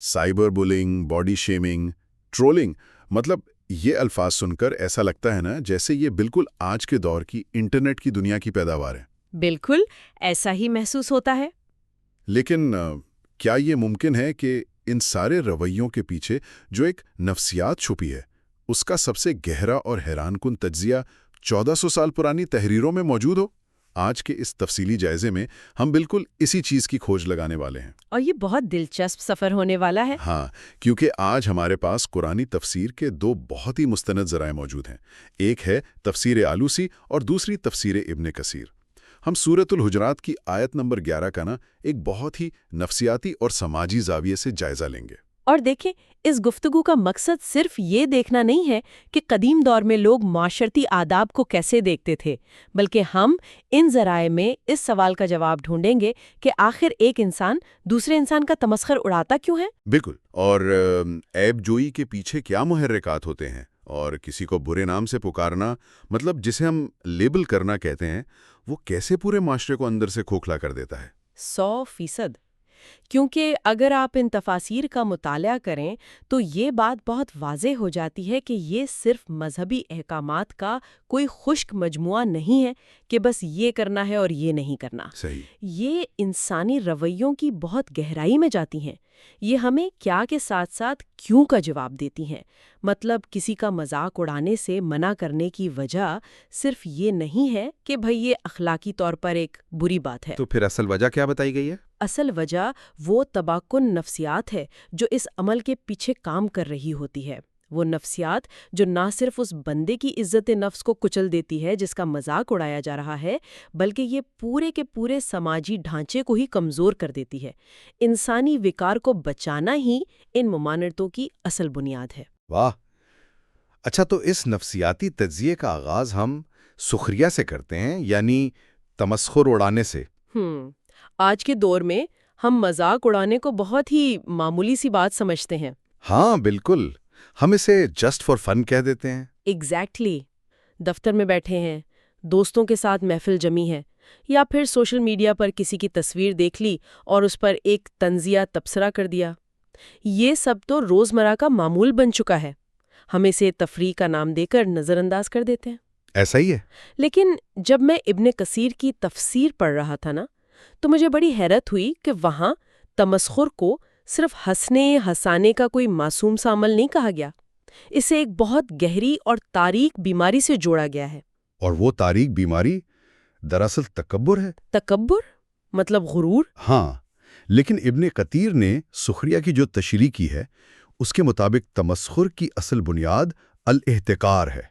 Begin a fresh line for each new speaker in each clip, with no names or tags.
Cyber bullying, body shaming, trolling, مطلب یہ الفاظ سن کر ایسا لگتا ہے نا جیسے یہ بالکل آج کے دور کی انٹرنیٹ کی دنیا کی پیداوار ہے۔
بالکل ایسا ہی محسوس ہوتا ہے۔
لیکن کیا یہ ممکن ہے کہ ان سارے رویوں کے پیچھے جو ایک نفسیات چھپی ہے، اس کا سب سے گہرا اور حیران کن تجزیہ 1400 سال پرانی تحریروں میں موجود ہو؟ آج کے اس تفصیلی جائزے میں ہم بالکل اسی چیز کی کھوج لگانے والے ہیں۔
اور یہ بہت دلچسپ سفر ہونے والا ہے۔
ہاں، کیونکہ آج ہمارے پاس قرآنی تفسیر کے دو بہت ہی مستند ذرائع موجود ہیں۔ ایک ہے تفسیر آلوسی اور دوسری تفسیر ابن کثیر۔ ہم سورۃ الحجرات کی آیت نمبر 11 کا ایک بہت ہی نفسیاتی اور سماجی زاویے سے جائزہ لیں گے۔
اور دیکھیں، اس گفتگو کا مقصد صرف یہ دیکھنا نہیں ہے کہ قدیم دور میں لوگ معاشرتی آداب کو کیسے دیکھتے تھے، بلکہ ہم ان ذرائع میں اس سوال کا جواب ڈھونڈیں گے کہ آخر ایک انسان دوسرے انسان کا تمسخر اڑاتا کیوں ہے؟
بالکل، اور عیب جوئی کے پیچھے کیا محرکات ہوتے ہیں، اور کسی کو برے نام سے پکارنا، مطلب جسے ہم لیبل کرنا کہتے ہیں، وہ کیسے پورے معاشرے کو اندر سے کھوکھلا کر دیتا ہے۔
100%۔ کیونکہ اگر آپ ان تفاسیر کا مطالعہ کریں تو یہ بات بہت واضح ہو جاتی ہے کہ یہ صرف مذہبی احکامات کا کوئی خشک مجموعہ نہیں ہے کہ بس یہ کرنا ہے اور یہ نہیں کرنا۔
صحیح۔
یہ انسانی رویوں کی بہت گہرائی میں جاتی ہیں۔ یہ ہمیں کیا کے ساتھ ساتھ کیوں کا جواب دیتی ہیں۔ مطلب کسی کا مذاق اڑانے سے منع کرنے کی وجہ صرف یہ نہیں ہے کہ بھئی یہ اخلاقی طور پر ایک بری بات ہے۔
تو پھر اصل وجہ کیا بتائی گئی ہے؟
اصل وجہ وہ تباکن نفسیات ہے جو اس عمل کے پیچھے کام کر رہی ہوتی ہے۔ وہ نفسیات جو نہ صرف اس بندے کی عزت نفس کو کچل دیتی ہے جس کا مذاق اڑایا جا رہا ہے، بلکہ یہ پورے کے پورے سماجی ڈھانچے کو ہی کمزور کر دیتی ہے۔ انسانی وقار کو بچانا ہی ان ممانعتوں کی اصل بنیاد ہے۔
واہ! اچھا، تو اس نفسیاتی تجزیے کا آغاز ہم سخریہ سے کرتے ہیں، یعنی تمسخر اڑانے سے۔
آج کے دور میں ہم مذاق اڑانے کو بہت ہی معمولی سی بات سمجھتے ہیں۔
ہاں بالکل، ہم اسے جسٹ فار فن کہہ دیتے ہیں۔
ایگزیکٹلی۔ دفتر میں بیٹھے ہیں، دوستوں کے ساتھ محفل جمی ہے، یا پھر سوشل میڈیا پر کسی کی تصویر دیکھ لی اور اس پر ایک طنزیہ تبصرہ کر دیا۔ یہ سب تو روزمرہ کا معمول بن چکا ہے۔ ہم اسے تفریح کا نام دے کر نظر انداز کر دیتے ہیں۔
ایسا ہی ہے۔
لیکن جب میں ابن کثیر کی تفسیر پڑھ رہا تھا تو مجھے بڑی حیرت ہوئی کہ وہاں تمسخر کو صرف ہنسانے کا کوئی معصوم سا عمل نہیں کہا گیا۔ اسے ایک بہت گہری اور تاریک بیماری سے جوڑا گیا ہے۔
اور وہ تاریک بیماری دراصل تکبر ہے۔
تکبر؟ مطلب غرور؟
ہاں، لیکن ابن کثیر نے سخریہ کی جو تشریح کی ہے، اس کے مطابق تمسخر کی اصل بنیاد الاحتقار ہے،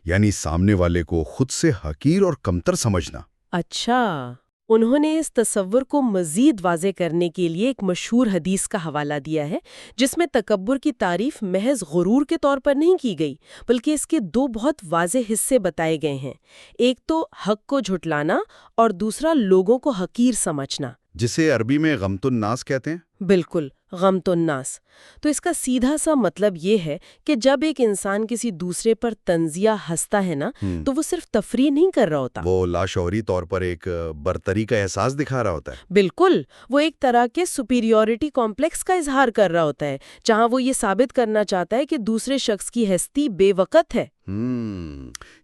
یعنی سامنے والے کو خود سے حقیر اور کمتر سمجھنا۔
اچھا، انہوں نے اس تصور کو مزید واضح کرنے کے لیے ایک مشہور حدیث کا حوالہ دیا ہے جس میں تکبر کی تعریف محض غرور کے طور پر نہیں کی گئی، بلکہ اس کے دو بہت واضح حصے بتائے گئے ہیں۔ ایک تو حق کو جھٹلانا اور دوسرا لوگوں کو حقیر سمجھنا،
جسے عربی میں غمت الناس کہتے ہیں۔
بالکل، غمت الناس۔ تو اس کا سیدھا سا مطلب یہ ہے کہ جب ایک انسان کسی دوسرے پر طنزیہ ہنستا ہے تو وہ صرف تفریح نہیں کر رہا ہوتا،
وہ لاشعوری طور پر ایک برتری کا احساس دکھا رہا ہوتا ہے۔
بالکل، وہ ایک طرح کے سپیریورٹی کمپلیکس کا اظہار کر رہا ہوتا ہے، جہاں وہ یہ ثابت کرنا چاہتا ہے کہ دوسرے شخص کی ہستی بے وقت ہے۔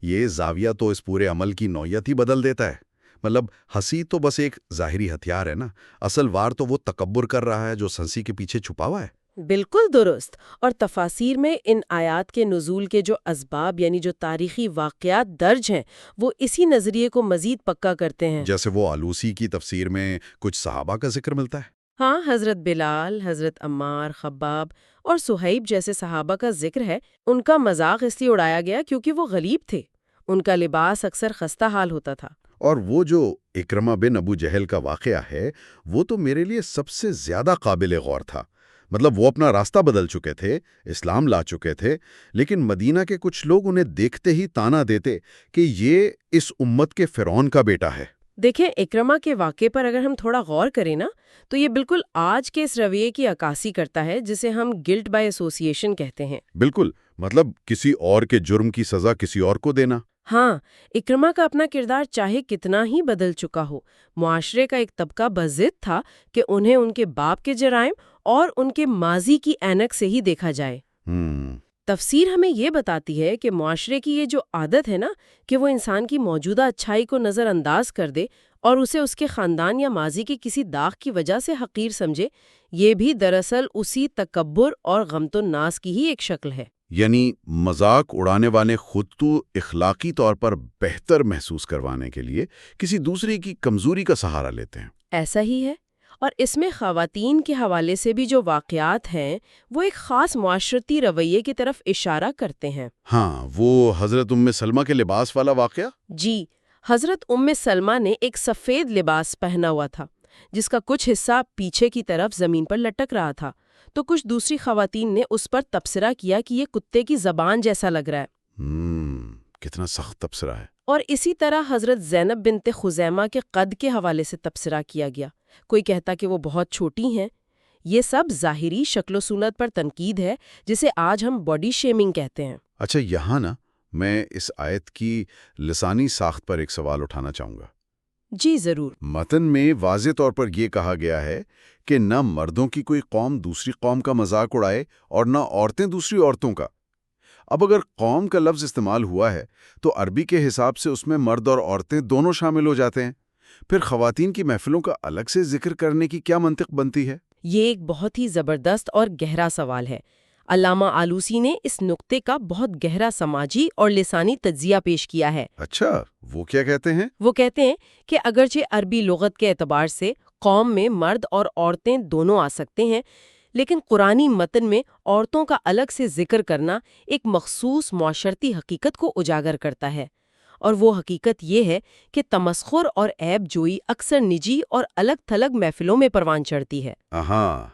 یہ زاویہ تو اس پورے عمل کی نوعیت ہی بدل دیتا ہے۔ مطلب ہنسی تو بس ایک ظاہری ہتھیار ہے نا، اصل وار تو وہ تکبر کر رہا ہے جو ہنسی کے پیچھے چھپا ہوا ہے۔
بالکل درست۔ اور تفاسیر میں ان آیات کے نزول کے جو اسباب یعنی جو تاریخی واقعات درج ہیں وہ اسی نظریے کو مزید پکا کرتے ہیں۔
جیسے وہ آلوسی کی تفسیر میں کچھ صحابہ کا ذکر ملتا ہے۔
ہاں، حضرت بلال، حضرت عمار، خباب اور صہیب جیسے صحابہ کا ذکر ہے۔ ان کا مذاق اس لیے اڑایا گیا کیونکہ وہ غلیب تھے، ان کا لباس اکثر خستہ حال ہوتا تھا۔
اور وہ جو اکرمہ بن ابو جہل کا واقعہ ہے وہ تو میرے لیے سب سے زیادہ قابل غور تھا۔ مطلب وہ اپنا راستہ بدل چکے تھے، اسلام لا چکے تھے، لیکن مدینہ کے کچھ لوگ انہیں دیکھتے ہی طعنہ دیتے کہ یہ اس امت کے فرعون کا بیٹا ہے۔
دیکھیں، اکرمہ کے واقعے پر اگر ہم تھوڑا غور کریں تو یہ بالکل آج کے اس رویے کی عکاسی کرتا ہے جسے ہم گلٹ بائی ایسوسی ایشن کہتے ہیں۔
بالکل، مطلب کسی اور کے جرم کی سزا کسی اور کو دینا۔
ہاں، اکرما کا اپنا کردار چاہے کتنا ہی بدل چکا ہو، معاشرے کا ایک طبقہ بضد تھا کہ انہیں ان کے باپ کے جرائم اور ان کے ماضی کی اینک سے ہی دیکھا جائے۔ تفسیر ہمیں یہ بتاتی ہے کہ معاشرے کی یہ جو عادت ہے نا کہ وہ انسان کی موجودہ اچھائی کو نظر انداز کر دے اور اسے اس کے خاندان یا ماضی کے کسی داغ کی وجہ سے حقیر سمجھے، یہ بھی دراصل اسی تکبر اور غمت الناس کی ہی ایک شکل ہے۔
یعنی مذاق اڑانے والے خود تو اخلاقی طور پر بہتر محسوس کروانے کے لیے کسی دوسرے کی کمزوری کا سہارا لیتے ہیں۔
ایسا ہی ہے، اور اس میں خواتین کے حوالے سے بھی جو واقعات ہیں وہ ایک خاص معاشرتی رویے کی طرف اشارہ کرتے ہیں۔
ہاں، وہ حضرت ام سلمہ کے لباس والا واقعہ؟
جی، حضرت ام سلمہ نے ایک سفید لباس پہنا ہوا تھا جس کا کچھ حصہ پیچھے کی طرف زمین پر لٹک رہا تھا، تو کچھ دوسری خواتین نے اس پر تبصرہ کیا کہ یہ کتے کی زبان جیسا لگ رہا ہے۔
کتنا سخت تبصرہ ہے۔
اور اسی طرح حضرت زینب بنت خزیمہ کے قد کے حوالے سے تبصرہ کیا گیا، کوئی کہتا کہ وہ بہت چھوٹی ہیں۔ یہ سب ظاہری شکل و صورت پر تنقید ہے جسے آج ہم باڈی شیمنگ کہتے ہیں۔
اچھا، یہاں نا میں اس آیت کی لسانی ساخت پر ایک سوال اٹھانا چاہوں گا۔
جی ضرور۔
متن میں واضح طور پر یہ کہا گیا ہے کہ نہ مردوں کی کوئی قوم دوسری قوم کا مذاق اڑائے اور نہ عورتیں دوسری عورتوں کا۔ اب اگر قوم کا لفظ استعمال ہوا ہے تو عربی کے حساب سے اس میں مرد اور عورتیں دونوں شامل ہو جاتے ہیں، پھر خواتین کی محفلوں کا الگ سے ذکر کرنے کی کیا منطق بنتی ہے؟
یہ ایک بہت ہی زبردست اور گہرا سوال ہے۔ علامہ آلوسی نے اس نقطے کا بہت گہرا سماجی اور لسانی تجزیہ پیش کیا ہے۔
اچھا، وہ کیا کہتے ہیں؟
وہ کہتے ہیں کہ اگرچہ عربی لغت کے اعتبار سے قوم میں مرد اور عورتیں دونوں آ سکتے ہیں، لیکن قرآنی متن میں عورتوں کا الگ سے ذکر کرنا ایک مخصوص معاشرتی حقیقت کو اجاگر کرتا ہے، اور وہ حقیقت یہ ہے کہ تمسخر اور عیب جوئی اکثر نجی اور الگ تھلگ محفلوں میں پروان چڑھتی ہے۔
ہاں،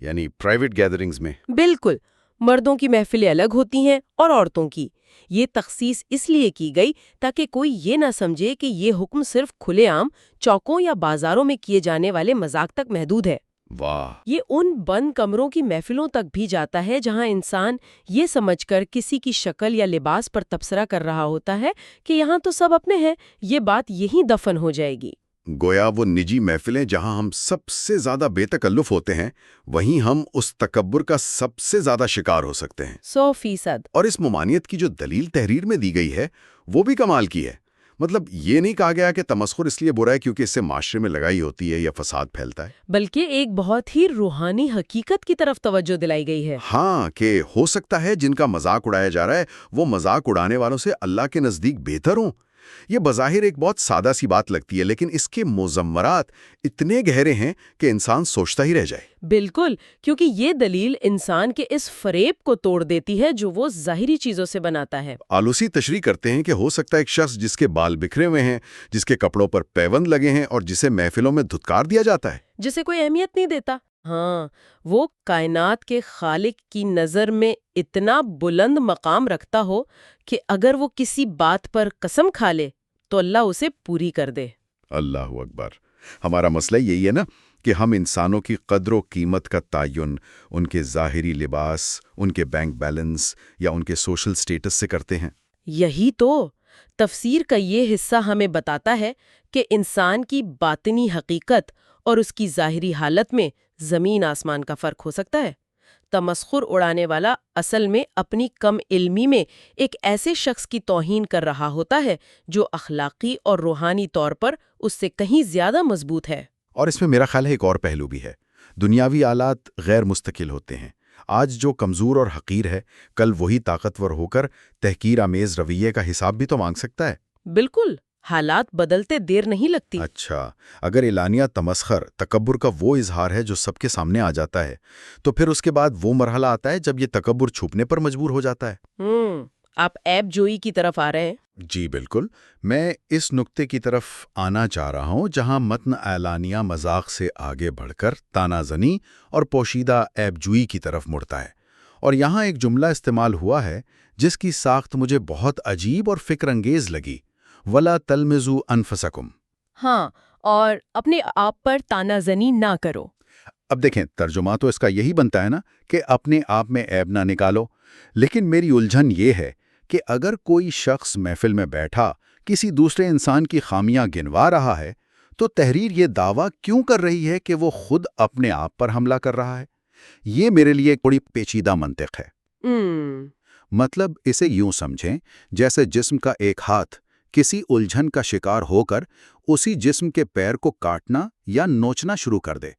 یعنی پرائیویٹ گیدرنگز میں۔
بالکل، مردوں کی محفلیں الگ ہوتی ہیں اور عورتوں کی۔ یہ تخصیص اس لیے کی گئی تاکہ کوئی یہ نہ سمجھے کہ یہ حکم صرف کھلے عام چوکوں یا بازاروں میں کیے جانے والے مذاق تک محدود ہے۔
واہ!
یہ ان بند کمروں کی محفلوں تک بھی جاتا ہے جہاں انسان یہ سمجھ کر کسی کی شکل یا لباس پر تبصرہ کر رہا ہوتا ہے کہ یہاں تو سب اپنے ہیں، یہ بات یہیں دفن ہو جائے گی۔
گویا وہ نجی محفلیں جہاں ہم سب سے زیادہ بے تکلف ہوتے ہیں، وہیں ہم اس تکبر کا سب سے زیادہ شکار ہو سکتے ہیں۔
100%۔
اور اس ممانعت کی جو دلیل تحریر میں دی گئی ہے وہ بھی کمال کی ہے۔ مطلب یہ نہیں کہا گیا کہ تمسخر اس لیے برا ہے کیونکہ اس سے معاشرے میں لڑائی ہوتی ہے یا فساد پھیلتا ہے،
بلکہ ایک بہت ہی روحانی حقیقت کی طرف توجہ دلائی گئی ہے۔
ہاں، کہ ہو سکتا ہے جن کا مذاق اڑایا جا رہا ہے وہ مذاق اڑانے والوں سے اللہ کے نزدیک بہتر ہوں۔ یہ بظاہر ایک بہت سادہ سی بات لگتی ہے، لیکن اس کے مضمرات اتنے گہرے ہیں کہ انسان سوچتا ہی رہ جائے۔
بالکل، کیونکہ یہ دلیل انسان کے اس فریب کو توڑ دیتی ہے جو وہ ظاہری چیزوں سے بناتا ہے۔
آلوسی تشریح کرتے ہیں کہ ہو سکتا ہے ایک شخص جس کے بال بکھرے ہوئے ہیں، جس کے کپڑوں پر پیوند لگے ہیں اور جسے محفلوں میں دھتکار دیا جاتا ہے،
جسے کوئی اہمیت نہیں دیتا، ہاں، وہ کائنات کے خالق کی نظر میں اتنا بلند مقام رکھتا ہو کہ اگر وہ کسی بات پر قسم کھا لے تو اللہ اسے پوری کر دے۔
اللہ اکبر! ہمارا مسئلہ یہی ہے نا کہ ہم انسانوں کی قدر و قیمت کا تعین ان کے ظاہری لباس، ان کے بینک بیلنس یا ان کے سوشل سٹیٹس سے کرتے ہیں۔
یہی تو تفسیر کا یہ حصہ ہمیں بتاتا ہے کہ انسان کی باطنی حقیقت اور اس کی ظاہری حالت میں زمین آسمان کا فرق ہو سکتا ہے۔ تمسخر اڑانے والا اصل میں اپنی کم علمی میں ایک ایسے شخص کی توہین کر رہا ہوتا ہے جو اخلاقی اور روحانی طور پر اس سے کہیں زیادہ مضبوط ہے۔
اور اس میں میرا خیال ہے ایک اور پہلو بھی ہے۔ دنیاوی آلات غیر مستقل ہوتے ہیں۔ آج جو کمزور اور حقیر ہے، کل وہی طاقتور ہو کر تحقیر آمیز رویے کا حساب بھی تو مانگ سکتا ہے۔
بالکل، حالات بدلتے دیر نہیں لگتی۔
اچھا، اگر اعلانیہ تمسخر تکبر کا وہ اظہار ہے جو سب کے سامنے آ جاتا ہے، تو پھر اس کے بعد وہ مرحلہ آتا ہے جب یہ تکبر چھپنے پر مجبور ہو جاتا ہے۔
آپ عیب جوئی کی طرف آ رہے ہیں؟
جی بالکل، میں اس نقطے کی طرف آنا چاہ رہا ہوں جہاں متن اعلانیہ مذاق سے آگے بڑھ کر تانا زنی اور پوشیدہ عیب جوئی کی طرف مڑتا ہے، اور یہاں ایک جملہ استعمال ہوا ہے جس کی ساخت مجھے بہت عجیب اور فکر انگیز لگی، وَلَا تَلْمِزُوا أَنفُسَكُمْ۔
ہاں، اور اپنے آپ پر تانا زنی نہ کرو۔
اب دیکھیں، ترجمہ تو اس کا یہی بنتا ہے نا کہ اپنے آپ میں عیب نہ نکالو، لیکن میری الجھن یہ ہے کہ اگر کوئی شخص محفل میں بیٹھا کسی دوسرے انسان کی خامیاں گنوا رہا ہے تو تحریر یہ دعویٰ کیوں کر رہی ہے کہ وہ خود اپنے آپ پر حملہ کر رہا ہے؟ یہ میرے لیے ایک بڑی پیچیدہ منطق ہے۔ مطلب اسے یوں سمجھیں جیسے جسم کا ایک ہاتھ کسی الجھن کا شکار ہو کر اسی جسم کے پیر کو کاٹنا یا نوچنا شروع کر دے۔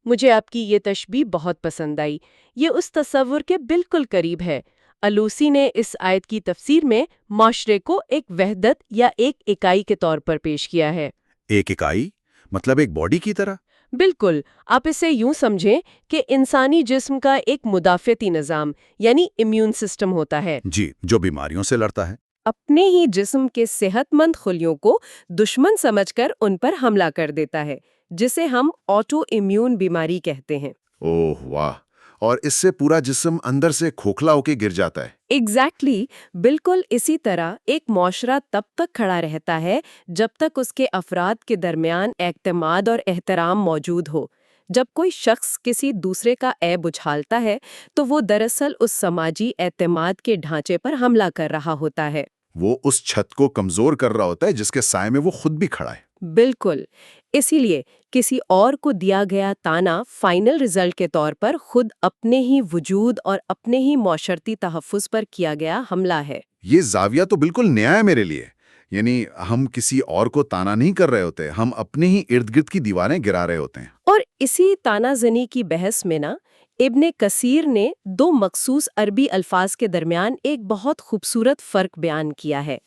مجھے آپ کی یہ تشبیہ بہت پسند آئی۔ یہ اس تصور کے بالکل قریب ہے۔ الوسی نے اس آیت کی تفسیر میں معاشرے کو ایک وحدت یا ایک اکائی کے طور پر پیش کیا ہے۔
ایک اکائی؟ مطلب ایک باڈی کی طرح؟
بالکل، آپ اسے یوں سمجھیں کہ انسانی جسم کا ایک مدافعتی نظام یعنی امیون سسٹم ہوتا ہے۔
جی، جو بیماریوں سے لڑتا ہے۔
اپنے ہی جسم کے صحت مند خلیوں کو دشمن سمجھ کر ان پر حملہ کر دیتا ہے، جسے ہم آٹو امیون بیماری کہتے ہیں۔
اوہ واہ، اور اس سے پورا جسم اندر سے کھوکھلا ہو کے گر جاتا ہے۔
ایگزیکٹلی، بالکل اسی طرح ایک معاشرہ تب تک کھڑا رہتا ہے جب تک اس کے افراد کے درمیان اعتماد اور احترام موجود ہو۔ جب کوئی شخص کسی دوسرے کا عیب اچھالتا ہے تو وہ دراصل اس سماجی اعتماد کے ڈھانچے پر حملہ کر رہا ہوتا ہے۔
وہ اس چھت کو کمزور کر رہا ہوتا ہے جس کے سائے میں وہ خود بھی کھڑا ہے۔
بالکل، اسی لیے کسی اور کو دیا گیا تانا فائنل رزلٹ کے طور پر خود اپنے ہی وجود اور اپنے ہی معاشرتی تحفظ پر کیا گیا حملہ ہے۔
یہ زاویہ تو بالکل نیا ہے میرے لیے۔ یعنی ہم کسی اور کو تانا نہیں کر رہے ہوتے، ہم اپنے ہی ارد گرد کی دیواریں گرا رہے ہوتے ہیں۔
اور اسی تانا زنی کی بحث میں ابن کثیر نے دو مخصوص عربی الفاظ کے درمیان ایک بہت خوبصورت فرق بیان کیا ہے۔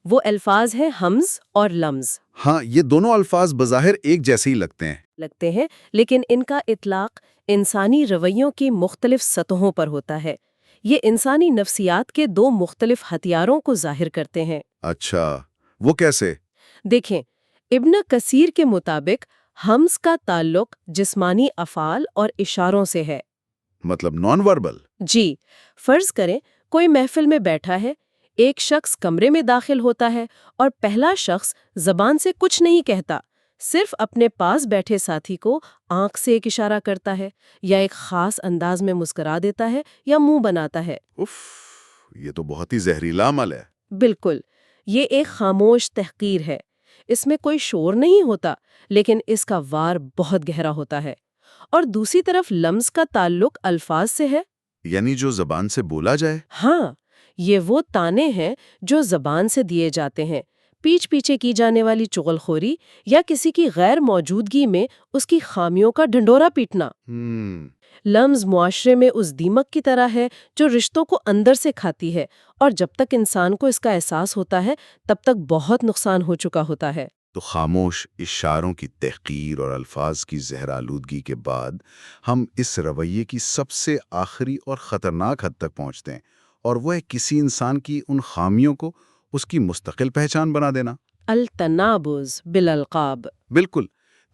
وہ الفاظ ہیں ہمز اور لمز۔
ہاں، یہ دونوں الفاظ بظاہر ایک جیسے ہی لگتے ہیں۔
لیکن ان کا اطلاق انسانی رویوں کی مختلف سطحوں پر ہوتا ہے۔ یہ انسانی نفسیات کے دو مختلف ہتھیاروں کو ظاہر کرتے ہیں۔
اچھا، وہ کیسے؟
دیکھیں، ابن کثیر کے مطابق ہمز کا تعلق جسمانی افعال اور اشاروں سے ہے۔
مطلب نان وربل؟
جی، فرض کریں کوئی محفل میں بیٹھا ہے، ایک شخص کمرے میں داخل ہوتا ہے اور پہلا شخص زبان سے کچھ نہیں کہتا، صرف اپنے پاس بیٹھے ساتھی کو آنکھ سے ایک اشارہ کرتا ہے یا ایک خاص انداز میں مسکرا دیتا ہے یا منہ بناتا ہے۔
یہ تو بہت ہی زہریلا عمل ہے۔
بالکل، یہ ایک خاموش تحقیر ہے۔ اس میں کوئی شور نہیں ہوتا، لیکن اس کا وار بہت گہرا ہوتا ہے۔ اور دوسری طرف لمز کا تعلق الفاظ سے ہے۔
یعنی جو زبان سے بولا جائے؟
ہاں، یہ وہ تانے ہیں جو زبان سے دیے جاتے ہیں، پیچھے پیچھے کی جانے والی چغلخوری یا کسی کی غیر موجودگی میں اس کی خامیوں کا ڈھنڈورا پیٹنا۔ لمز معاشرے میں اس دیمک کی طرح ہے جو رشتوں کو اندر سے کھاتی ہے، اور جب تک انسان کو اس کا احساس ہوتا ہے تب تک بہت نقصان ہو چکا ہوتا ہے۔
تو خاموش اشاروں کی تحقیر اور الفاظ کی زہر آلودگی کے بعد ہم اس رویے کی سب سے آخری اور خطرناک حد تک پہنچتے ہیں، اور وہ ہے کسی انسان کی ان خامیوں کو اس کی مستقل پہچان بنا دینا۔
التنابز بالالقاب۔
بالکل،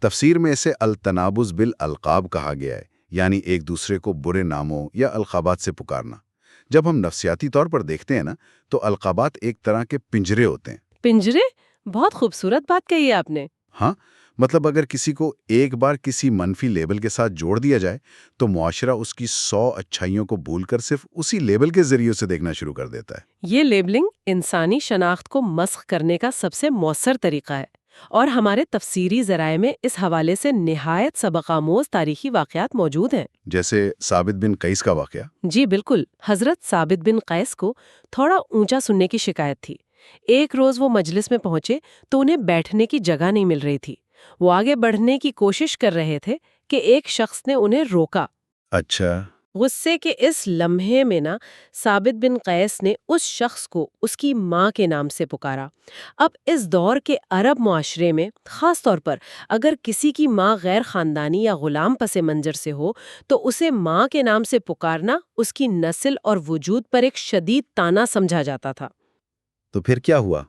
تفسیر میں اسے التنابز بالالقاب کہا گیا ہے، یعنی ایک دوسرے کو برے ناموں یا القابات سے پکارنا۔ جب ہم نفسیاتی طور پر دیکھتے ہیں تو القابات ایک طرح کے پنجرے ہوتے ہیں۔
پنجرے؟ بہت خوبصورت بات کہی ہے آپ نے۔
ہاں، مطلب اگر کسی کو ایک بار کسی منفی لیبل کے ساتھ جوڑ دیا جائے تو معاشرہ اس کی 100 اچھائیوں کو بھول کر صرف اسی لیبل کے ذریعے سے دیکھنا شروع کر دیتا ہے۔
یہ لیبلنگ انسانی شناخت کو مسخ کرنے کا سب سے مؤثر طریقہ ہے، اور ہمارے تفسیری ذرائع میں اس حوالے سے نہایت سبق آموز تاریخی واقعات موجود ہیں۔
جیسے ثابت بن قیس کا واقعہ۔
جی بالکل، حضرت ثابت بن قیس کو تھوڑا اونچا سننے کی شکایت تھی۔ ایک روز وہ مجلس میں پہنچے تو انہیں بیٹھنے کی جگہ نہیں مل رہی تھی۔ وہ آگے بڑھنے کی کوشش کر رہے تھے کہ ایک شخص نے انہیں روکا۔
اچھا۔
غصے کے اس لمحے میں ثابت بن قیس نے اس شخص کو اس کی ماں کے نام سے پکارا۔ اب اس دور کے عرب معاشرے میں خاص طور پر اگر کسی کی ماں غیر خاندانی یا غلام پس منظر سے ہو تو اسے ماں کے نام سے پکارنا اس کی نسل اور وجود پر ایک شدید طعنہ سمجھا جاتا تھا۔
تو پھر کیا ہوا؟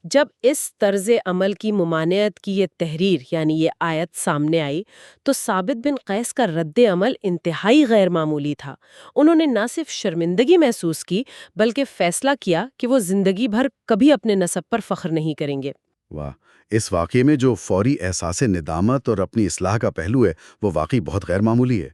جب اس طرز عمل کی ممانعت کی یہ تحریر یعنی یہ آیت سامنے آئی تو ثابت بن قیس کا رد عمل انتہائی غیر معمولی تھا۔ انہوں نے نہ صرف شرمندگی محسوس کی بلکہ فیصلہ کیا کہ وہ زندگی بھر کبھی اپنے نسب پر فخر نہیں کریں گے۔
واہ، اس واقعے میں جو فوری احساس ندامت اور اپنی اصلاح کا پہلو ہے وہ واقعی بہت غیر معمولی ہے۔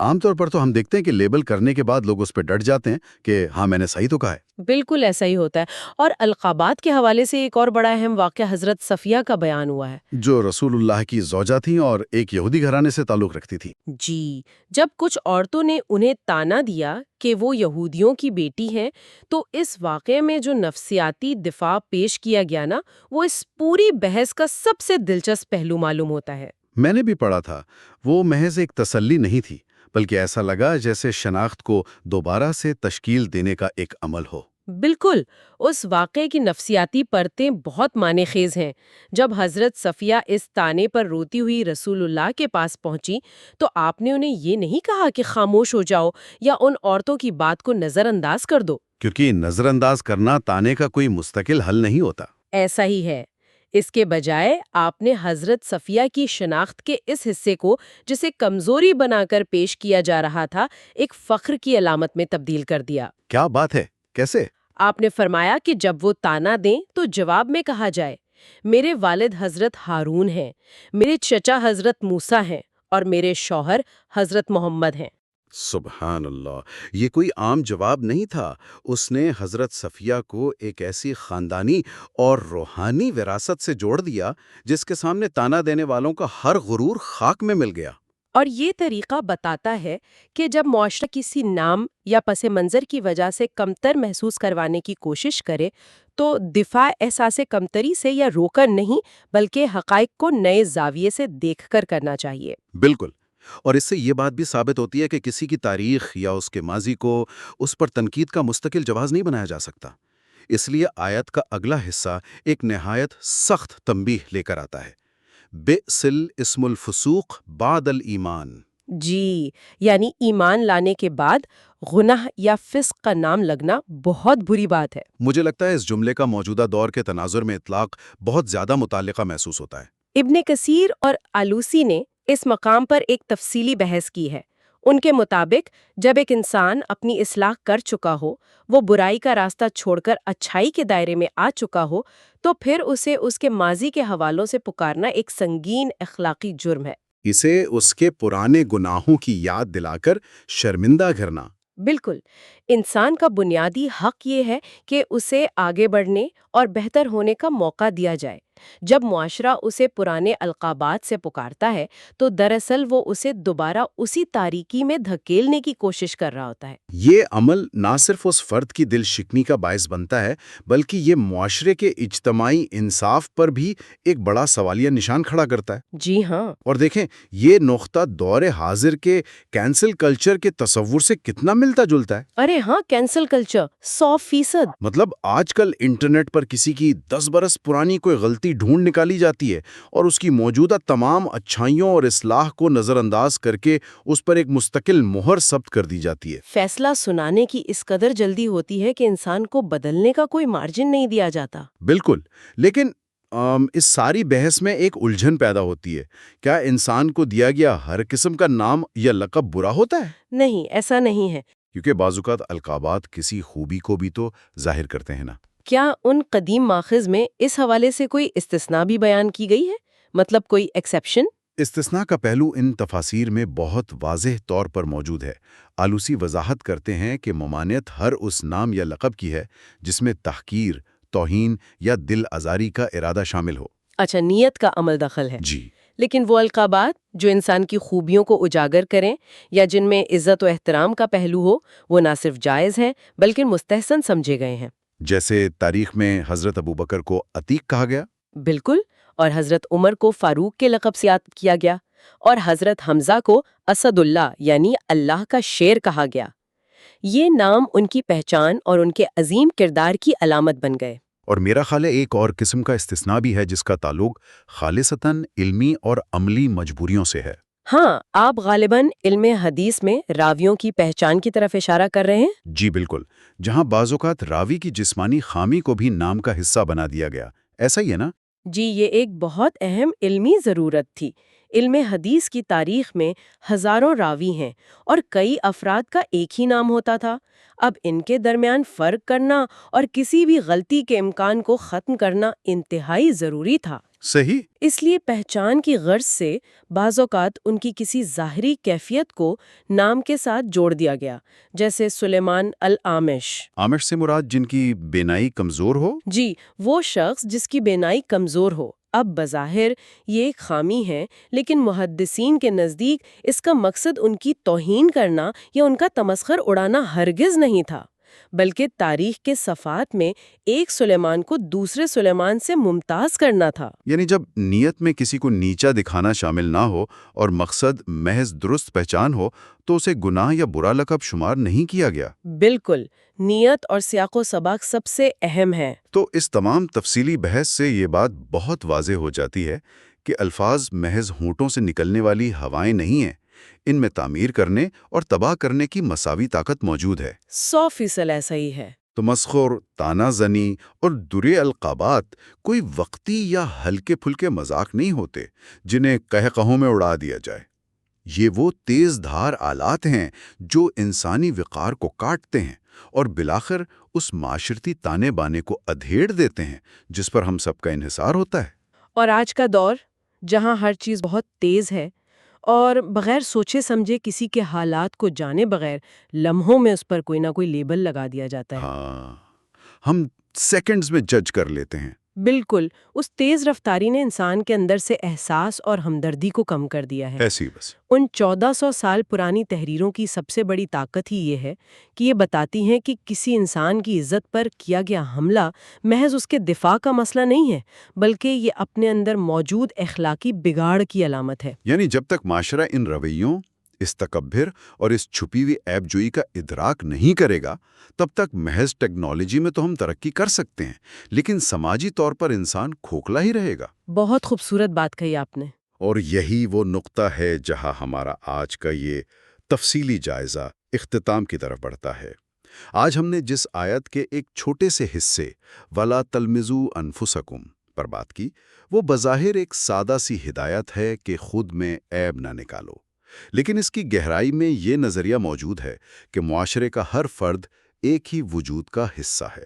عام طور پر تو ہم دیکھتے ہیں کہ لیبل کرنے کے بعد لوگ اس پہ ڈٹ جاتے ہیں کہ ہاں میں نے صحیح تو کہا ہے۔
بالکل ایسا ہی ہوتا ہے۔ اور القابات کے حوالے سے ایک اور بڑا اہم واقعہ حضرت صفیہ کا بیان ہوا ہے۔
جو رسول اللہ کی زوجہ تھیں اور ایک یہودی گھرانے سے تعلق رکھتی تھی۔
جی، جب کچھ عورتوں نے انہیں تانا دیا کہ وہ یہودیوں کی بیٹی ہیں، تو اس واقعے میں جو نفسیاتی دفاع پیش کیا گیا نا، وہ اس پوری بحث کا سب سے دلچسپ پہلو معلوم ہوتا ہے۔
میں نے بھی پڑھا تھا، وہ محض ایک تسلی نہیں تھی، بلکہ ایسا لگا جیسے شناخت کو دوبارہ سے تشکیل دینے کا ایک عمل ہو۔
بالکل، اس واقعے کی نفسیاتی پرتیں بہت معنی خیز ہیں۔ جب حضرت صفیہ اس تانے پر روتی ہوئی رسول اللہ کے پاس پہنچی تو آپ نے انہیں یہ نہیں کہا کہ خاموش ہو جاؤ یا ان عورتوں کی بات کو نظر انداز کر دو۔
کیونکہ نظر انداز کرنا تانے کا کوئی مستقل حل نہیں ہوتا۔
ایسا ہی ہے۔ اس کے بجائے آپ نے حضرت صفیہ کی شناخت کے اس حصے کو، جسے کمزوری بنا کر پیش کیا جا رہا تھا، ایک فخر کی علامت میں تبدیل کر دیا۔
کیا بات ہے، کیسے؟
آپ نے فرمایا کہ جب وہ تانا دیں تو جواب میں کہا جائے، میرے والد حضرت ہارون ہیں، میرے چچا حضرت موسیٰ ہیں اور میرے شوہر حضرت محمد ہیں۔
سبحان اللہ، یہ کوئی عام جواب نہیں تھا۔ اس نے حضرت صفیہ کو ایک ایسی خاندانی اور روحانی وراثت سے جوڑ دیا جس کے سامنے تانا دینے والوں کا ہر غرور خاک میں مل گیا۔
اور یہ طریقہ بتاتا ہے کہ جب معاشرہ کسی نام یا پس منظر کی وجہ سے کمتر محسوس کروانے کی کوشش کرے تو دفاع احساس کمتری سے یا رو کر نہیں، بلکہ حقائق کو نئے زاویے سے دیکھ کر کرنا چاہیے۔
بالکل، اور اس سے یہ بات بھی ثابت ہوتی ہے کہ کسی کی تاریخ یا اس کے ماضی کو اس پر تنقید کا مستقل جواز نہیں بنایا جا سکتا۔ اس لیے آیت کا اگلا حصہ ایک نہایت سخت تنبیہ لے کر آتا ہے، بئس الاسم الفسوق بعد الایمان۔
جی، یعنی ایمان لانے کے بعد گناہ یا فسق کا نام لگنا بہت بری بات ہے۔
مجھے لگتا ہے اس جملے کا موجودہ دور کے تناظر میں اطلاق بہت زیادہ متعلقہ محسوس ہوتا ہے۔
ابن کثیر اور آلوسی نے اس مقام پر ایک تفصیلی بحث کی ہے۔ ان کے مطابق جب ایک انسان اپنی اصلاح کر چکا ہو، وہ برائی کا راستہ چھوڑ کر اچھائی کے دائرے میں آ چکا ہو، تو پھر اسے اس کے ماضی کے حوالوں سے پکارنا ایک سنگین اخلاقی جرم ہے۔
اسے اس کے پرانے گناہوں کی یاد دلا کر شرمندہ کرنا۔
بالکل، انسان کا بنیادی حق یہ ہے کہ اسے آگے بڑھنے اور بہتر ہونے کا موقع دیا جائے۔ جب معاشرہ اسے پرانے القابات سے پکارتا ہے تو دراصل وہ اسے دوبارہ اسی تاریکی میں دھکیلنے کی کوشش کر رہا ہوتا ہے۔
یہ عمل نہ صرف اس فرد کی دل شکنی کا باعث بنتا ہے، بلکہ یہ معاشرے کے اجتماعی انصاف پر بھی ایک بڑا سوالیہ نشان کھڑا کرتا ہے۔
جی ہاں،
اور دیکھیں، یہ نقطہ دور حاضر کے کینسل کلچر کے تصور سے کتنا ملتا جلتا ہے۔
ارے ہاں، کینسل کلچر 100%۔
مطلب آج کل انٹرنیٹ پر کسی کی 10 برس پرانی کوئی غلطی ڈھونڈ نکالی جاتی ہے اور اس کی موجودہ تمام اچھائیوں اور اصلاح کو نظر انداز کر کے اس پر ایک مستقل مہر ثبت کر دی جاتی ہے۔
فیصلہ سنانے کی اس قدر جلدی ہوتی ہے کہ انسان کو بدلنے کا کوئی مارجن نہیں دیا جاتا۔
بالکل، لیکن اس ساری بحث میں ایک الجھن پیدا ہوتی ہے۔ کیا انسان کو دیا گیا ہر قسم کا نام یا لقب برا ہوتا ہے؟
نہیں، ایسا نہیں ہے۔
کیونکہ بعض اوقات القابات کسی خوبی کو بھی تو ظاہر کرتے ہیں نا۔
کیا ان قدیم ماخذ میں اس حوالے سے کوئی استثناء بھی بیان کی گئی ہے؟ مطلب کوئی ایکسیپشن؟
استثناء کا پہلو ان تفاسیر میں بہت واضح طور پر موجود ہے۔ آلوسی وضاحت کرتے ہیں کہ ممانعت ہر اس نام یا لقب کی ہے جس میں تحقیر، توہین یا دل آزاری کا ارادہ شامل ہو۔
اچھا، نیت کا عمل دخل ہے۔
جی،
لیکن وہ القابات جو انسان کی خوبیوں کو اجاگر کریں یا جن میں عزت و احترام کا پہلو ہو، وہ نہ صرف جائز ہیں بلکہ مستحسن سمجھے گئے ہیں۔
جیسے تاریخ میں حضرت ابوبکر کو عتیق کہا گیا۔
بالکل، اور حضرت عمر کو فاروق کے لقب سے یاد کیا گیا، اور حضرت حمزہ کو اسد اللہ یعنی اللہ کا شیر کہا گیا۔ یہ نام ان کی پہچان اور ان کے عظیم کردار کی علامت بن گئے۔
اور میرا خیال ہے ایک اور قسم کا استثناء بھی ہے جس کا تعلق خالصتاً علمی اور عملی مجبوریوں سے ہے۔
ہاں، آپ غالباً علم حدیث میں راویوں کی پہچان کی طرف اشارہ کر رہے ہیں؟
جی بالکل، جہاں بعض اوقات راوی کی جسمانی خامی کو بھی نام کا حصہ بنا دیا گیا۔ ایسا ہی ہے نا؟
جی، یہ ایک بہت اہم علمی ضرورت تھی۔ علم حدیث کی تاریخ میں ہزاروں راوی ہیں اور کئی افراد کا ایک ہی نام ہوتا تھا۔ اب ان کے درمیان فرق کرنا اور کسی بھی غلطی کے امکان کو ختم کرنا انتہائی ضروری تھا۔
صحیح.
اس لیے پہچان کی غرض سے بعض اوقات ان کی کسی ظاہری کیفیت کو نام کے ساتھ جوڑ دیا گیا، جیسے سلیمان العامش۔
عامش سے مراد جن کی بینائی کمزور ہو؟
جی، وہ شخص جس کی بینائی کمزور ہو۔ اب بظاہر یہ ایک خامی ہے، لیکن محدثین کے نزدیک اس کا مقصد ان کی توہین کرنا یا ان کا تمسخر اڑانا ہرگز نہیں تھا، بلکہ تاریخ کے صفحات میں ایک سلیمان کو دوسرے سلیمان سے ممتاز کرنا تھا۔
یعنی جب نیت میں کسی کو نیچا دکھانا شامل نہ ہو اور مقصد محض درست پہچان ہو تو اسے گناہ یا برا لقب شمار نہیں کیا گیا۔
بالکل، نیت اور سیاق و سباق سب سے اہم ہے۔
تو اس تمام تفصیلی بحث سے یہ بات بہت واضح ہو جاتی ہے کہ الفاظ محض ہونٹوں سے نکلنے والی ہوائیں نہیں ہیں، ان میں تعمیر کرنے اور تباہ کرنے کی مساوی طاقت موجود ہے۔
100% ایسا ہی ہے۔
تمسخر، تانا زنی اور درے القابات کوئی وقتی یا ہلکے پھلکے مذاق نہیں ہوتے جنہیں کہوں میں اڑا دیا جائے۔ یہ وہ تیز دھار آلات ہیں جو انسانی وقار کو کاٹتے ہیں اور بالآخر اس معاشرتی تانے بانے کو ادھیڑ دیتے ہیں جس پر ہم سب کا انحصار ہوتا ہے۔
اور آج کا دور جہاں ہر چیز بہت تیز ہے اور بغیر سوچے سمجھے کسی کے حالات کو جانے بغیر لمحوں میں اس پر کوئی نہ کوئی لیبل لگا دیا جاتا ہے۔
ہاں، ہم سیکنڈز میں جج کر لیتے ہیں۔
بالکل، اس تیز رفتاری نے انسان کے اندر سے احساس اور ہمدردی کو کم کر دیا ہے۔
ایسی بس
ان 1400 سال پرانی تحریروں کی سب سے بڑی طاقت ہی یہ ہے کہ یہ بتاتی ہیں کہ کسی انسان کی عزت پر کیا گیا حملہ محض اس کے دفاع کا مسئلہ نہیں ہے، بلکہ یہ اپنے اندر موجود اخلاقی بگاڑ کی علامت ہے۔
یعنی جب تک معاشرہ ان رویوں، اس تکبر اور اس چھپی ہوئی عیب جوئی کا ادراک نہیں کرے گا تب تک محض ٹیکنالوجی میں تو ہم ترقی کر سکتے ہیں لیکن سماجی طور پر انسان کھوکھلا ہی رہے گا۔
بہت خوبصورت بات کہی آپ نے۔
اور یہی وہ نقطہ ہے جہاں ہمارا آج کا یہ تفصیلی جائزہ اختتام کی طرف بڑھتا ہے۔ آج ہم نے جس آیت کے ایک چھوٹے سے حصے وَلَا تَلْمِزُوا أَنفُسَكُمْ پر بات کی، وہ بظاہر ایک سادہ سی ہدایت ہے کہ خود میں عیب نہ نکالو، لیکن اس کی گہرائی میں یہ نظریہ موجود ہے کہ معاشرے کا ہر فرد ایک ہی وجود کا حصہ ہے۔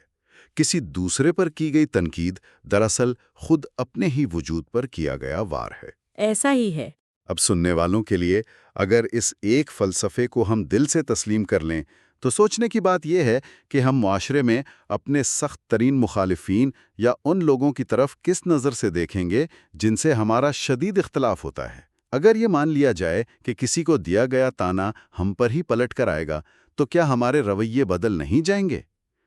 کسی دوسرے پر کی گئی تنقید دراصل خود اپنے ہی وجود پر کیا گیا وار ہے۔
ایسا ہی ہے۔
اب سننے والوں کے لیے اگر اس ایک فلسفے کو ہم دل سے تسلیم کر لیں تو سوچنے کی بات یہ ہے کہ ہم معاشرے میں اپنے سخت ترین مخالفین یا ان لوگوں کی طرف کس نظر سے دیکھیں گے جن سے ہمارا شدید اختلاف ہوتا ہے۔ اگر یہ مان لیا جائے کہ کسی کو دیا گیا تانا ہم پر ہی پلٹ کر آئے گا تو کیا ہمارے رویے بدل نہیں جائیں گے؟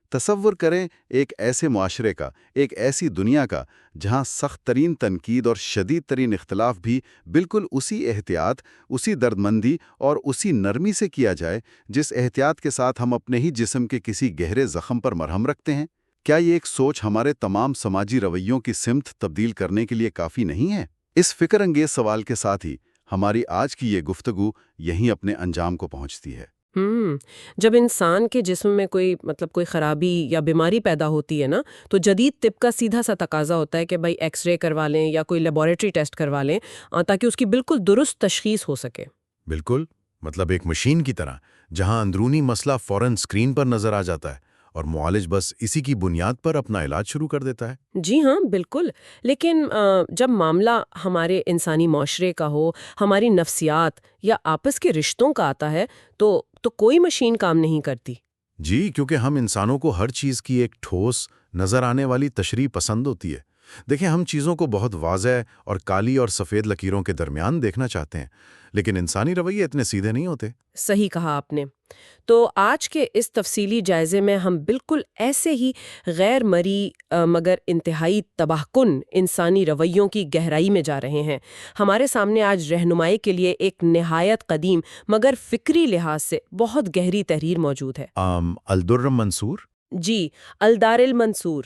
تصور کریں ایک ایسے معاشرے کا، ایک ایسی دنیا کا جہاں سخت ترین تنقید اور شدید ترین اختلاف بھی بالکل اسی احتیاط، اسی دردمندی اور اسی نرمی سے کیا جائے جس احتیاط کے ساتھ ہم اپنے ہی جسم کے کسی گہرے زخم پر مرہم رکھتے ہیں۔ کیا یہ ایک سوچ ہمارے تمام سماجی رویوں کی سمت تبدیل کرنے کے لیے کافی نہیں ہے؟ اس فکر انگیز سوال کے ساتھ ہی ہماری آج کی یہ گفتگو یہیں اپنے انجام کو پہنچتی ہے۔
جب انسان کے جسم میں کوئی خرابی یا بیماری پیدا ہوتی ہے نا، تو جدید طب کا سیدھا سا تقاضا ہوتا ہے کہ بھائی ایکس رے کروا لیں یا کوئی لیبارٹری ٹیسٹ کروا لیں تاکہ اس کی بالکل درست تشخیص ہو سکے۔
بالکل، مطلب ایک مشین کی طرح جہاں اندرونی مسئلہ فوراً اسکرین پر نظر آ جاتا ہے اور معالج بس اسی کی بنیاد پر اپنا علاج شروع کر دیتا ہے۔
جی ہاں، بالکل۔ لیکن جب معاملہ ہمارے انسانی معاشرے کا ہو، ہماری نفسیات یا آپس کے رشتوں کا آتا ہے تو کوئی مشین کام نہیں کرتی۔
جی، کیونکہ ہم انسانوں کو ہر چیز کی ایک ٹھوس نظر آنے والی تشریح پسند ہوتی ہے۔ دیکھیں، ہم چیزوں کو بہت واضح اور کالی اور سفید لکیروں کے درمیان دیکھنا چاہتے ہیں، لیکن انسانی رویے اتنے سیدھے نہیں ہوتے۔
صحیح کہا آپ نے۔ تو آج کے اس تفصیلی جائزے میں ہم بالکل ایسے ہی غیر مرئی مگر انتہائی تباہ کن انسانی رویوں کی گہرائی میں جا رہے ہیں۔ ہمارے سامنے آج رہنمائی کے لیے ایک نہایت قدیم مگر فکری لحاظ سے بہت گہری تحریر موجود ہے۔
الدر منصور؟
جی، الدار المنصور،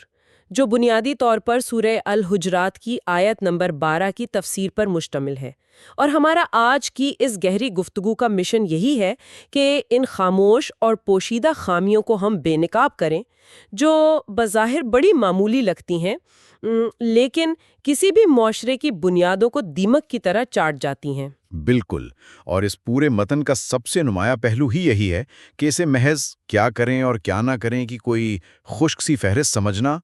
جو بنیادی طور پر سورہ الحجرات کی آیت نمبر 12 کی تفسیر پر مشتمل ہے۔ اور ہمارا آج کی اس گہری گفتگو کا مشن یہی ہے کہ ان خاموش اور پوشیدہ خامیوں کو ہم بے نقاب کریں، جو بظاہر بڑی معمولی لگتی ہیں لیکن کسی بھی معاشرے کی بنیادوں کو دیمک کی طرح چاٹ جاتی ہیں۔
بالکل، اور اس پورے متن کا سب سے نمایاں پہلو ہی یہی ہے کہ اسے محض کیا کریں اور کیا نہ کریں کی کوئی خشک سی فہرست سمجھنا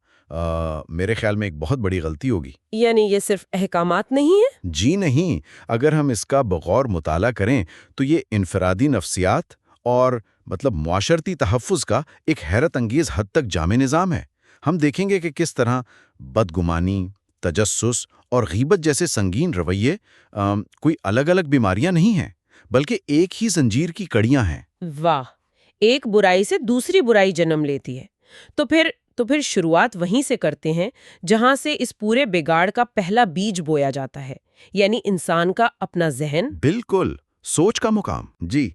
میرے خیال میں ایک بہت بڑی غلطی ہوگی۔
یعنی یہ صرف احکامات نہیں ہیں؟
جی نہیں، اگر ہم اس کا بغور مطالعہ کریں تو یہ انفرادی نفسیات اور معاشرتی تحفظ کا ایک حیرت انگیز حد تک جامع نظام ہے۔ ہم دیکھیں گے کہ کس طرح بدگمانی، تجسس اور غیبت جیسے سنگین رویے کوئی الگ الگ بیماریاں نہیں ہیں، بلکہ ایک ہی زنجیر کی کڑیاں ہیں۔
واہ، ایک برائی سے دوسری برائی جنم لیتی ہے۔ تو پھر شروعات وہیں سے کرتے ہیں جہاں سے اس پورے بگاڑ کا پہلا بیج بویا جاتا ہے، یعنی انسان کا اپنا ذہن۔
بالکل، سوچ کا مقام۔ جی،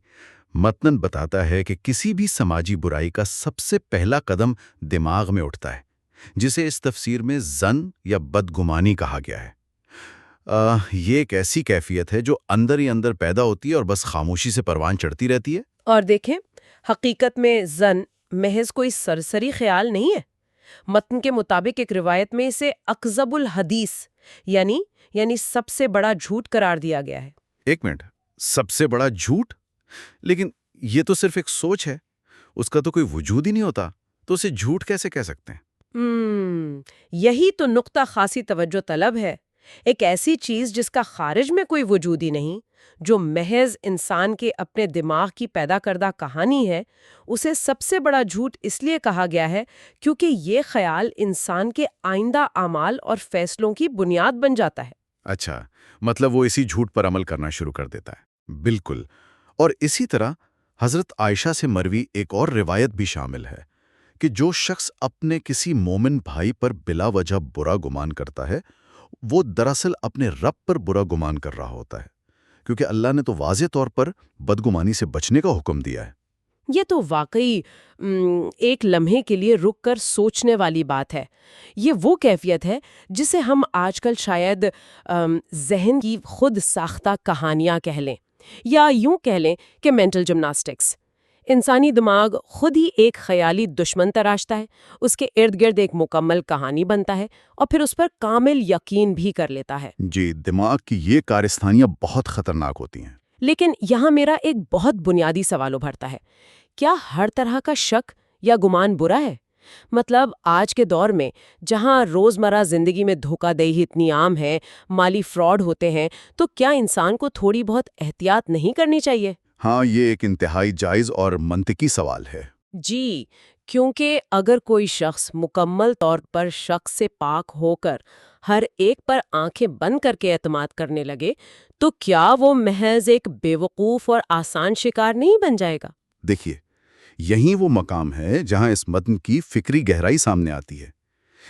متن بتاتا ہے کہ کسی بھی سماجی برائی کا سب سے پہلا قدم دماغ میں اٹھتا ہے، جسے اس تفسیر میں ظن یا بدگمانی کہا گیا ہے۔ یہ ایک ایسی کیفیت ہے جو اندر ہی اندر پیدا ہوتی ہے اور بس خاموشی سے پروان چڑھتی رہتی ہے۔
اور دیکھیں، حقیقت میں ظن محض کوئی سرسری خیال نہیں ہے۔ متن کے مطابق ایک روایت میں اسے اکذب الحدیث یعنی سب سے بڑا جھوٹ قرار دیا گیا ہے۔
ایک منٹ، سب سے بڑا جھوٹ؟ لیکن یہ تو صرف ایک سوچ ہے، اس کا تو کوئی وجود ہی نہیں ہوتا، تو اسے جھوٹ کیسے کہہ سکتے ہیں؟
یہی تو نقطہ خاصی توجہ طلب ہے۔ ایک ایسی چیز جس کا خارج میں کوئی وجود ہی نہیں، جو محض انسان کے اپنے دماغ کی پیدا کردہ کہانی ہے، اسے سب سے بڑا جھوٹ اس لیے کہا گیا ہے کیونکہ یہ خیال انسان کے آئندہ اعمال اور فیصلوں کی بنیاد بن جاتا ہے۔
اچھا، وہ اسی جھوٹ پر عمل کرنا شروع کر دیتا ہے۔ بالکل، اور اسی طرح حضرت عائشہ سے مروی ایک اور روایت بھی شامل ہے کہ جو شخص اپنے کسی مومن بھائی پر بلا وجہ برا گمان کرتا ہے، وہ دراصل اپنے رب پر برا گمان کر رہا ہوتا ہے، کیونکہ اللہ نے تو واضح طور پر بدگمانی سے بچنے کا حکم دیا ہے۔
یہ تو واقعی ایک لمحے کے لیے رک کر سوچنے والی بات ہے۔ یہ وہ کیفیت ہے جسے ہم آج کل شاید ذہن کی خود ساختہ کہانیاں کہہ لیں، یا یوں کہہ لیں کہ مینٹل جمناسٹکس۔ انسانی دماغ خود ہی ایک خیالی دشمن تراشتا ہے، اس کے ارد گرد ایک مکمل کہانی بنتا ہے اور پھر اس پر کامل یقین بھی کر لیتا ہے۔
جی، دماغ کی یہ کارستانیاں بہت خطرناک ہوتی ہیں۔
لیکن یہاں میرا ایک بہت بنیادی سوال ابھرتا ہے، کیا ہر طرح کا شک یا گمان برا ہے؟ آج کے دور میں جہاں روزمرہ زندگی میں دھوکہ دہی اتنی عام ہے، مالی فراڈ ہوتے ہیں، تو کیا انسان کو تھوڑی بہت احتیاط نہیں کرنی چاہیے؟
ہاں، یہ ایک انتہائی جائز اور منطقی سوال ہے۔
جی، کیونکہ اگر کوئی شخص مکمل طور پر شک سے پاک ہو کر ہر ایک پر آنکھیں بند کر کے اعتماد کرنے لگے تو کیا وہ محض ایک بے وقوف اور آسان شکار نہیں بن جائے گا؟
دیکھیے، یہی وہ مقام ہے جہاں اس متن کی فکری گہرائی سامنے آتی ہے۔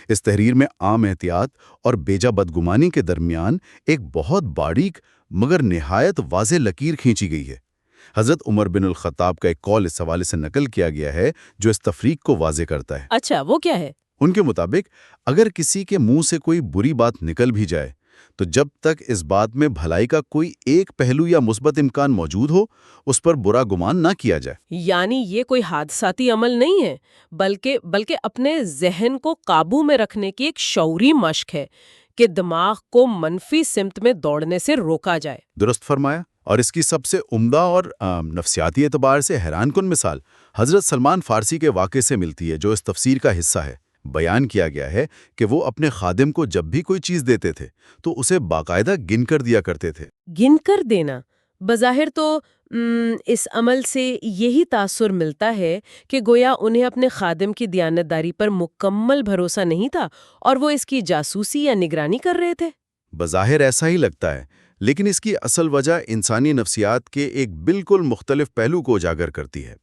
اس تحریر میں عام احتیاط اور بیجا بدگمانی کے درمیان ایک بہت باریک مگر نہایت واضح لکیر کھینچی گئی ہے۔ حضرت عمر بن الخطاب کا ایک قول اس حوالے سے نقل کیا گیا ہے جو اس تفریق کو واضح کرتا ہے۔
اچھا، وہ کیا ہے؟
ان کے مطابق اگر کسی کے منہ سے کوئی بری بات نکل بھی جائے تو جب تک اس بات میں بھلائی کا کوئی ایک پہلو یا مثبت امکان موجود ہو، اس پر برا گمان نہ کیا جائے۔
یعنی یہ کوئی حادثاتی عمل نہیں ہے، بلکہ اپنے ذہن کو قابو میں رکھنے کی ایک شعوری مشق ہے کہ دماغ کو منفی سمت میں دوڑنے سے روکا جائے۔
درست فرمایا۔ اور اس کی سب سے عمدہ اور نفسیاتی اعتبار سے حیران کن مثال حضرت سلمان فارسی کے واقعے سے ملتی ہے جو اس تفسیر کا حصہ ہے۔ بیان کیا گیا ہے کہ وہ اپنے خادم کو جب بھی کوئی چیز دیتے تھے تو اسے باقاعدہ گن کر دیا کرتے تھے۔
گن کر دینا بظاہر تو اس عمل سے یہی تاثر ملتا ہے کہ گویا انہیں اپنے خادم کی دیانتداری پر مکمل بھروسہ نہیں تھا اور وہ اس کی جاسوسی یا نگرانی کر رہے تھے۔
بظاہر ایسا ہی لگتا ہے، لیکن اس کی اصل وجہ انسانی نفسیات کے ایک بالکل مختلف پہلو کو اجاگر کرتی ہے۔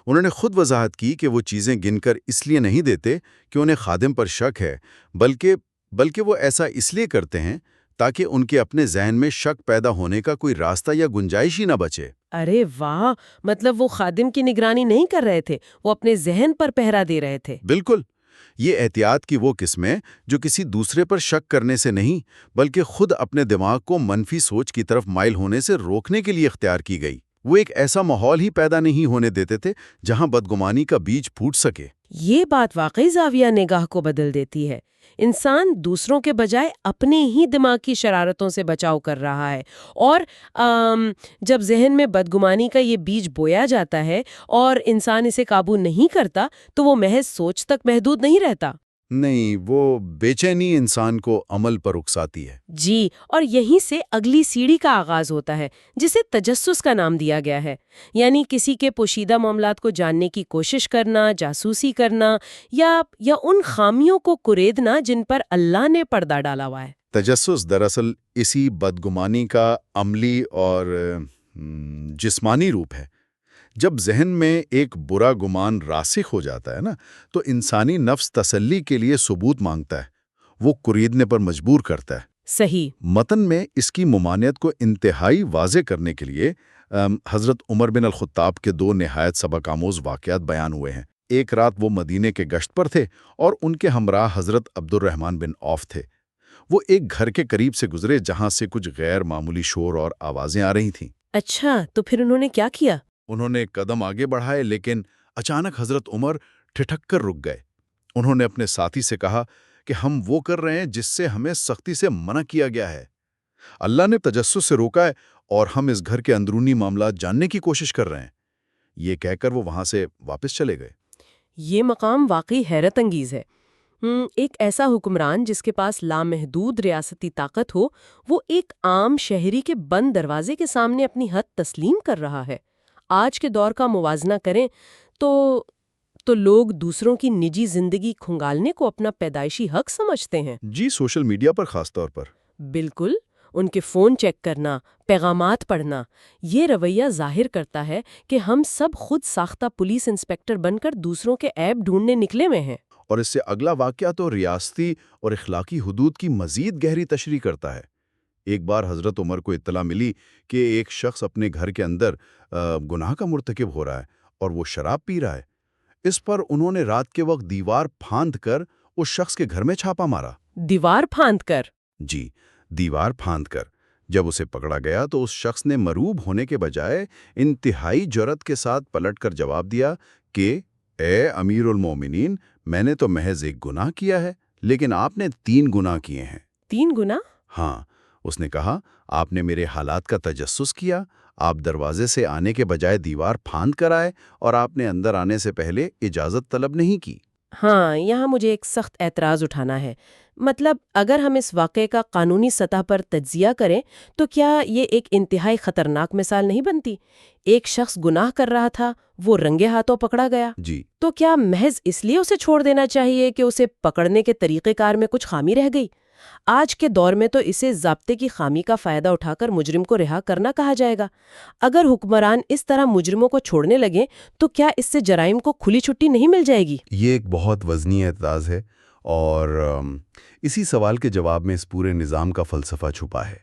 انہوں نے خود وضاحت کی کہ وہ چیزیں گن کر اس لیے نہیں دیتے کہ انہیں خادم پر شک ہے، بلکہ وہ ایسا اس لیے کرتے ہیں تاکہ ان کے اپنے ذہن میں شک پیدا ہونے کا کوئی راستہ یا گنجائش ہی نہ بچے۔
ارے واہ، وہ خادم کی نگرانی نہیں کر رہے تھے، وہ اپنے ذہن پر پہرا دے رہے تھے۔
بالکل، یہ احتیاط کی وہ قسم ہے جو کسی دوسرے پر شک کرنے سے نہیں بلکہ خود اپنے دماغ کو منفی سوچ کی طرف مائل ہونے سے روکنے کے لیے اختیار کی گئی۔ وہ ایک ایسا ماحول ہی پیدا نہیں ہونے دیتے تھے جہاں بدگمانی کا بیج پھوٹ سکے۔
یہ بات واقعی زاویہ نگاہ کو بدل دیتی ہے۔ انسان دوسروں کے بجائے اپنے ہی دماغ کی شرارتوں سے بچاؤ کر رہا ہے، اور جب ذہن میں بدگمانی کا یہ بیج بویا جاتا ہے اور انسان اسے قابو نہیں کرتا تو وہ محض سوچ تک محدود نہیں رہتا۔
نہیں، وہ بے چینی انسان کو عمل پر اکساتی ہے۔
جی، اور یہیں سے اگلی سیڑھی کا آغاز ہوتا ہے جسے تجسس کا نام دیا گیا ہے، یعنی کسی کے پوشیدہ معاملات کو جاننے کی کوشش کرنا، جاسوسی کرنا یا ان خامیوں کو کریدنا جن پر اللہ نے پردہ ڈالا ہوا ہے۔
تجسس دراصل اسی بدگمانی کا عملی اور جسمانی روپ ہے۔ جب ذہن میں ایک برا گمان راسخ ہو جاتا ہے نا، تو انسانی نفس تسلی کے لیے ثبوت مانگتا ہے، وہ کریدنے پر مجبور کرتا ہے۔
صحیح۔
متن میں اس کی ممانعت کو انتہائی واضح کرنے کے لیے حضرت عمر بن الخطاب کے 2 نہایت سبق آموز واقعات بیان ہوئے ہیں۔ ایک رات وہ مدینے کے گشت پر تھے اور ان کے ہمراہ حضرت عبد الرحمن بن عوف تھے۔ وہ ایک گھر کے قریب سے گزرے جہاں سے کچھ غیر معمولی شور اور آوازیں آ رہی تھیں۔
اچھا، تو پھر انہوں نے کیا کیا؟
انہوں نے قدم آگے بڑھائے، لیکن اچانک حضرت عمر ٹھٹک کر رک گئے۔ انہوں نے اپنے ساتھی سے کہا کہ ہم وہ کر رہے ہیں جس سے ہمیں سختی سے منع کیا گیا ہے۔ اللہ نے تجسس سے روکا ہے اور ہم اس گھر کے اندرونی معاملات جاننے کی کوشش کر رہے ہیں۔ یہ کہہ کر وہ وہاں سے واپس چلے گئے۔
یہ مقام واقعی حیرت انگیز ہے۔ ایک ایسا حکمران جس کے پاس لامحدود ریاستی طاقت ہو، وہ ایک عام شہری کے بند دروازے کے سامنے اپنی حد تسلیم کر رہا ہے۔ آج کے دور کا موازنہ کریں تو لوگ دوسروں کی نجی زندگی کھنگالنے کو اپنا پیدائشی حق سمجھتے ہیں۔
جی، سوشل میڈیا پر خاص طور پر۔
بالکل، ان کے فون چیک کرنا، پیغامات پڑھنا، یہ رویہ ظاہر کرتا ہے کہ ہم سب خود ساختہ پولیس انسپکٹر بن کر دوسروں کے عیب ڈھونڈنے نکلے ہوئے ہیں۔
اور اس سے اگلا واقعہ تو ریاستی اور اخلاقی حدود کی مزید گہری تشریح کرتا ہے۔ ایک بار حضرت عمر کو اطلاع ملی کہ ایک شخص اپنے گھر کے اندر گناہ کا مرتکب ہو رہا ہے اور وہ شراب پی رہا ہے۔ اس پر انہوں نے رات کے وقت دیوار پھاند کر اس شخص کے گھر میں چھاپا مارا۔
دیوار پھاند کر؟
جی، دیوار پھاند کر۔ جب اسے پکڑا گیا تو اس شخص نے مروب ہونے کے بجائے انتہائی جرأت کے ساتھ پلٹ کر جواب دیا کہ اے امیر المومنین، میں نے تو محض ایک گناہ کیا ہے، لیکن آپ نے 3 گناہ کیے ہیں۔
3 گناہ؟
ہاں، اس نے کہا، آپ نے میرے حالات کا تجسس کیا، آپ دروازے سے آنے کے بجائے دیوار پھاند کر آئے، اور آپ نے اندر آنے سے پہلے اجازت طلب نہیں کی۔
ہاں، یہاں مجھے ایک سخت اعتراض اٹھانا ہے۔ مطلب اگر ہم اس واقعے کا قانونی سطح پر تجزیہ کریں تو کیا یہ ایک انتہائی خطرناک مثال نہیں بنتی؟ ایک شخص گناہ کر رہا تھا، وہ رنگے ہاتھوں پکڑا گیا،
جی،
تو کیا محض اس لیے اسے چھوڑ دینا چاہیے کہ اسے پکڑنے کے طریقہ کار میں کچھ خامی رہ گئی؟ آج کے دور میں تو اسے ضابطے کی خامی کا فائدہ اٹھا کر مجرم کو رہا کرنا کہا جائے گا۔ اگر حکمران اس طرح مجرموں کو چھوڑنے لگیں تو کیا اس سے جرائم کو کھلی چھٹی نہیں مل جائے گی؟
یہ ایک بہت وزنی اعتراض ہے، اور اسی سوال کے جواب میں اس پورے نظام کا فلسفہ چھپا ہے۔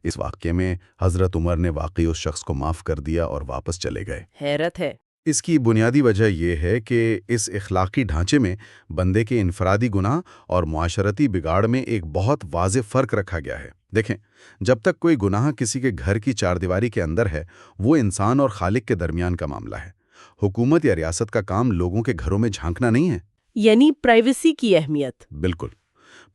اس واقعے میں حضرت عمر نے واقعی اس شخص کو معاف کر دیا اور واپس چلے گئے۔
حیرت ہے۔
اس کی بنیادی وجہ یہ ہے کہ اس اخلاقی ڈھانچے میں بندے کے انفرادی گناہ اور معاشرتی بگاڑ میں ایک بہت واضح فرق رکھا گیا ہے۔ دیکھیں، جب تک کوئی گناہ کسی کے گھر کی چاردیواری کے اندر ہے، وہ انسان اور خالق کے درمیان کا معاملہ ہے۔ حکومت یا ریاست کا کام لوگوں کے گھروں میں جھانکنا نہیں ہے۔
یعنی پرائیویسی کی اہمیت۔
بالکل،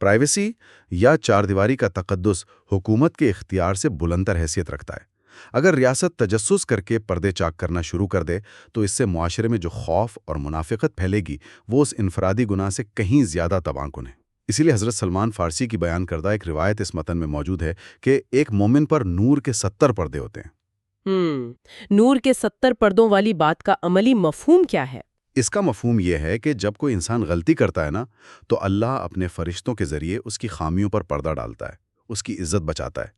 پرائیویسی یا چاردیواری کا تقدس حکومت کے اختیار سے بلندتر حیثیت رکھتا ہے۔ اگر ریاست تجسس کر کے پردے چاک کرنا شروع کر دے تو اس سے معاشرے میں جو خوف اور منافقت پھیلے گی وہ اس انفرادی گناہ سے کہیں زیادہ تباہ کن ہے۔ اسی لیے حضرت سلمان فارسی کی بیان کردہ ایک روایت اس متن میں موجود ہے کہ ایک مومن پر نور کے 70 پردے ہوتے ہیں۔
نور کے 70 پردوں والی بات کا عملی مفہوم کیا ہے؟
اس کا مفہوم یہ ہے کہ جب کوئی انسان غلطی کرتا ہے نا، تو اللہ اپنے فرشتوں کے ذریعے اس کی خامیوں پر پردہ ڈالتا ہے، اس کی عزت بچاتا ہے۔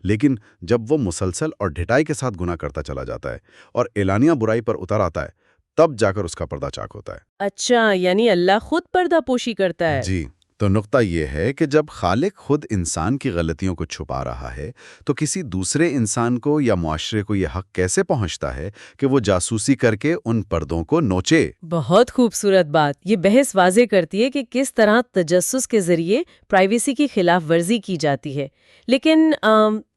لیکن جب وہ مسلسل اور ڈھٹائی کے ساتھ گناہ کرتا چلا جاتا ہے اور اعلانیہ برائی پر اتر آتا ہے، تب جا کر اس کا پردہ چاک ہوتا ہے۔
اچھا، یعنی اللہ خود پردہ پوشی کرتا ہے۔
جی، تو نقطہ یہ ہے کہ جب خالق خود انسان کی غلطیوں کو چھپا رہا ہے تو کسی دوسرے انسان کو یا معاشرے کو یہ حق کیسے پہنچتا ہے کہ وہ جاسوسی کر کے ان پردوں کو نوچے؟
بہت خوبصورت بات۔ یہ بحث واضح کرتی ہے کہ کس طرح تجسس کے ذریعے پرائیویسی کی خلاف ورزی کی جاتی ہے۔ لیکن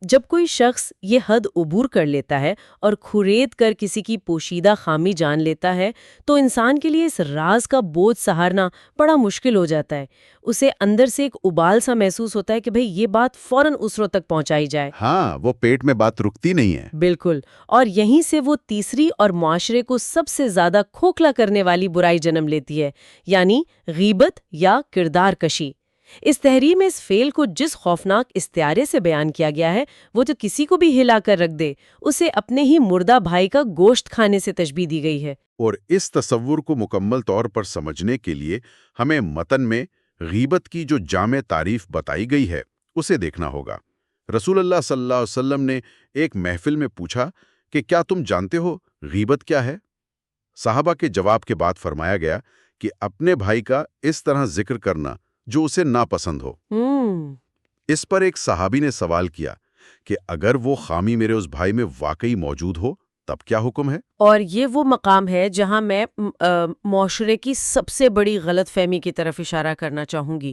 جب کوئی شخص یہ حد عبور کر لیتا ہے اور کھرید کر کسی کی پوشیدہ خامی جان لیتا ہے تو انسان کے لیے اس راز کا بوجھ سہارنا بڑا مشکل ہو جاتا ہے۔ اسے اندر سے ایک ابال سا محسوس ہوتا ہے کہ بھئی یہ بات فوراً اسروں تک پہنچائی جائے۔
ہاں، وہ پیٹ میں بات رکتی نہیں ہے۔
بالکل، اور یہیں سے وہ تیسری اور معاشرے کو سب سے زیادہ کھوکھلا کرنے والی برائی جنم لیتی ہے، یعنی غیبت یا کردار کشی۔ اس تحریر میں اس فعل کو جس خوفناک استعارے سے بیان کیا گیا ہے وہ تو کسی کو بھی ہلا کر رکھ دے، اسے اپنے ہی مردہ بھائی کا گوشت کھانے سے تشبیہ دی گئی ہے۔
اور اس تصور کو مکمل طور پر سمجھنے کے لیے ہمیں متن میں غیبت کی جو جامع تعریف بتائی گئی ہے اسے دیکھنا ہوگا۔ رسول اللہ صلی اللہ علیہ وسلم نے ایک محفل میں پوچھا کہ کیا تم جانتے ہو غیبت کیا ہے؟ صحابہ کے جواب کے بعد فرمایا گیا کہ اپنے بھائی کا اس طرح ذکر کرنا جو اسے ناپسند ہو۔ اس پر ایک صحابی نے سوال کیا کہ اگر وہ خامی میرے اس بھائی میں واقعی موجود ہو تب کیا حکم ہے؟
اور یہ وہ مقام ہے جہاں میں معاشرے کی سب سے بڑی غلط فہمی کی طرف اشارہ کرنا چاہوں گی۔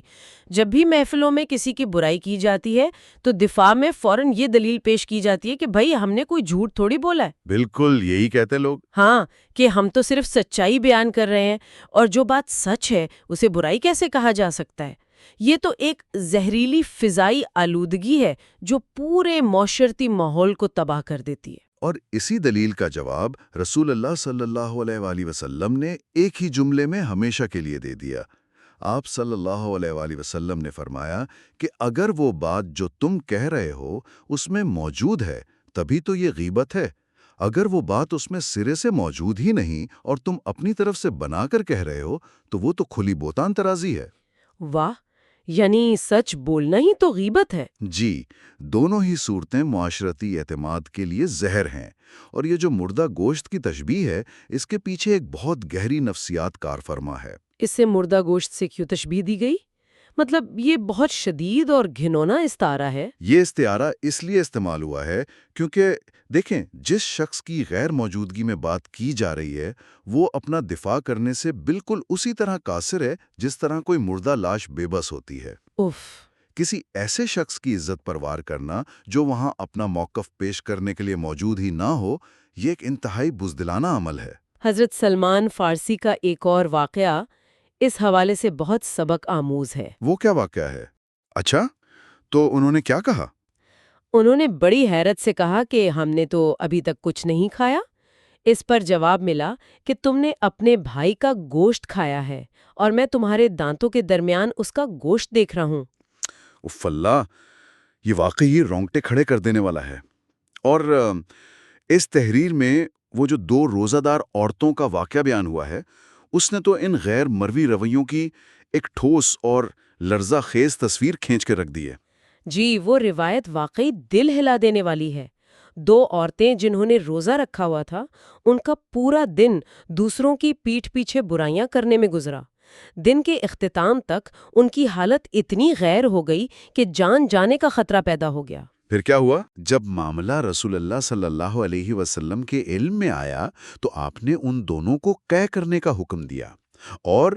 جب بھی محفلوں میں کسی کی برائی کی جاتی ہے تو دفاع میں فوراً یہ دلیل پیش کی جاتی ہے کہ بھائی ہم نے کوئی جھوٹ تھوڑی بولا ہے۔
بالکل یہی کہتے لوگ۔
ہاں، کہ ہم تو صرف سچائی بیان کر رہے ہیں، اور جو بات سچ ہے اسے برائی کیسے کہا جا سکتا ہے؟ یہ تو ایک زہریلی فضائی آلودگی ہے جو پورے معاشرتی ماحول کو تباہ کر دیتی ہے۔
اور اسی دلیل کا جواب رسول اللہ صلی اللہ علیہ وآلہ وسلم نے ایک ہی جملے میں ہمیشہ کے لیے دے دیا۔ آپ صلی اللہ علیہ وآلہ وسلم نے فرمایا کہ اگر وہ بات جو تم کہہ رہے ہو اس میں موجود ہے تبھی تو یہ غیبت ہے، اگر وہ بات اس میں سرے سے موجود ہی نہیں اور تم اپنی طرف سے بنا کر کہہ رہے ہو تو وہ تو کھلی بہتان ترازی ہے۔
واہ، یعنی سچ بولنا ہی تو غیبت ہے۔
جی، دونوں ہی صورتیں معاشرتی اعتماد کے لیے زہر ہیں، اور یہ جو مردہ گوشت کی تشبیہ ہے اس کے پیچھے ایک بہت گہری نفسیات کار فرما ہے۔
اس سے مردہ گوشت سے کیوں تشبیہ دی گئی؟ مطلب یہ بہت شدید اور گھنونا استعارہ ہے۔
یہ استعارہ اس لیے استعمال ہوا ہے کیونکہ دیکھیں، جس شخص کی غیر موجودگی میں بات کی جا رہی ہے وہ اپنا دفاع کرنے سے بالکل اسی طرح قاصر ہے جس طرح کوئی مردہ لاش بے بس ہوتی ہے۔
اف،
کسی ایسے شخص کی عزت پر وار کرنا جو وہاں اپنا موقف پیش کرنے کے لیے موجود ہی نہ ہو، یہ ایک انتہائی بزدلانہ عمل ہے۔
حضرت سلمان فارسی کا ایک اور واقعہ اس حوالے سے بہت سبق آموز ہے۔
وہ کیا واقعہ ہے؟ اچھا، تو انہوں نے کیا کہا؟
انہوں نے بڑی حیرت سے کہا کہ ہم نے تو ابھی تک کچھ نہیں کھایا۔ اس پر جواب ملا کہ تم نے اپنے بھائی کا گوشت کھایا ہے اور میں تمہارے دانتوں کے درمیان اس کا گوشت دیکھ رہا ہوں۔
اف اللہ، یہ واقعی رونگٹے کھڑے کر دینے والا ہے۔ اور اس تحریر میں وہ جو 2 روزہ دار عورتوں کا واقعہ بیان ہوا ہے اس نے تو ان غیر مروی رویوں کی ایک ٹھوس اور لرزہ خیز تصویر کھینچ کے رکھ دی ہے۔
جی، وہ روایت واقعی دل ہلا دینے والی ہے۔ 2 عورتیں جنہوں نے روزہ رکھا ہوا تھا ان کا پورا دن دوسروں کی پیٹھ پیچھے برائیاں کرنے میں گزرا۔ دن کے اختتام تک ان کی حالت اتنی غیر ہو گئی کہ جان جانے کا خطرہ پیدا ہو گیا۔
پھر کیا ہوا؟ جب معاملہ رسول اللہ صلی اللہ علیہ وسلم کے علم میں آیا تو آپ نے ان دونوں کو قے کرنے کا حکم دیا، اور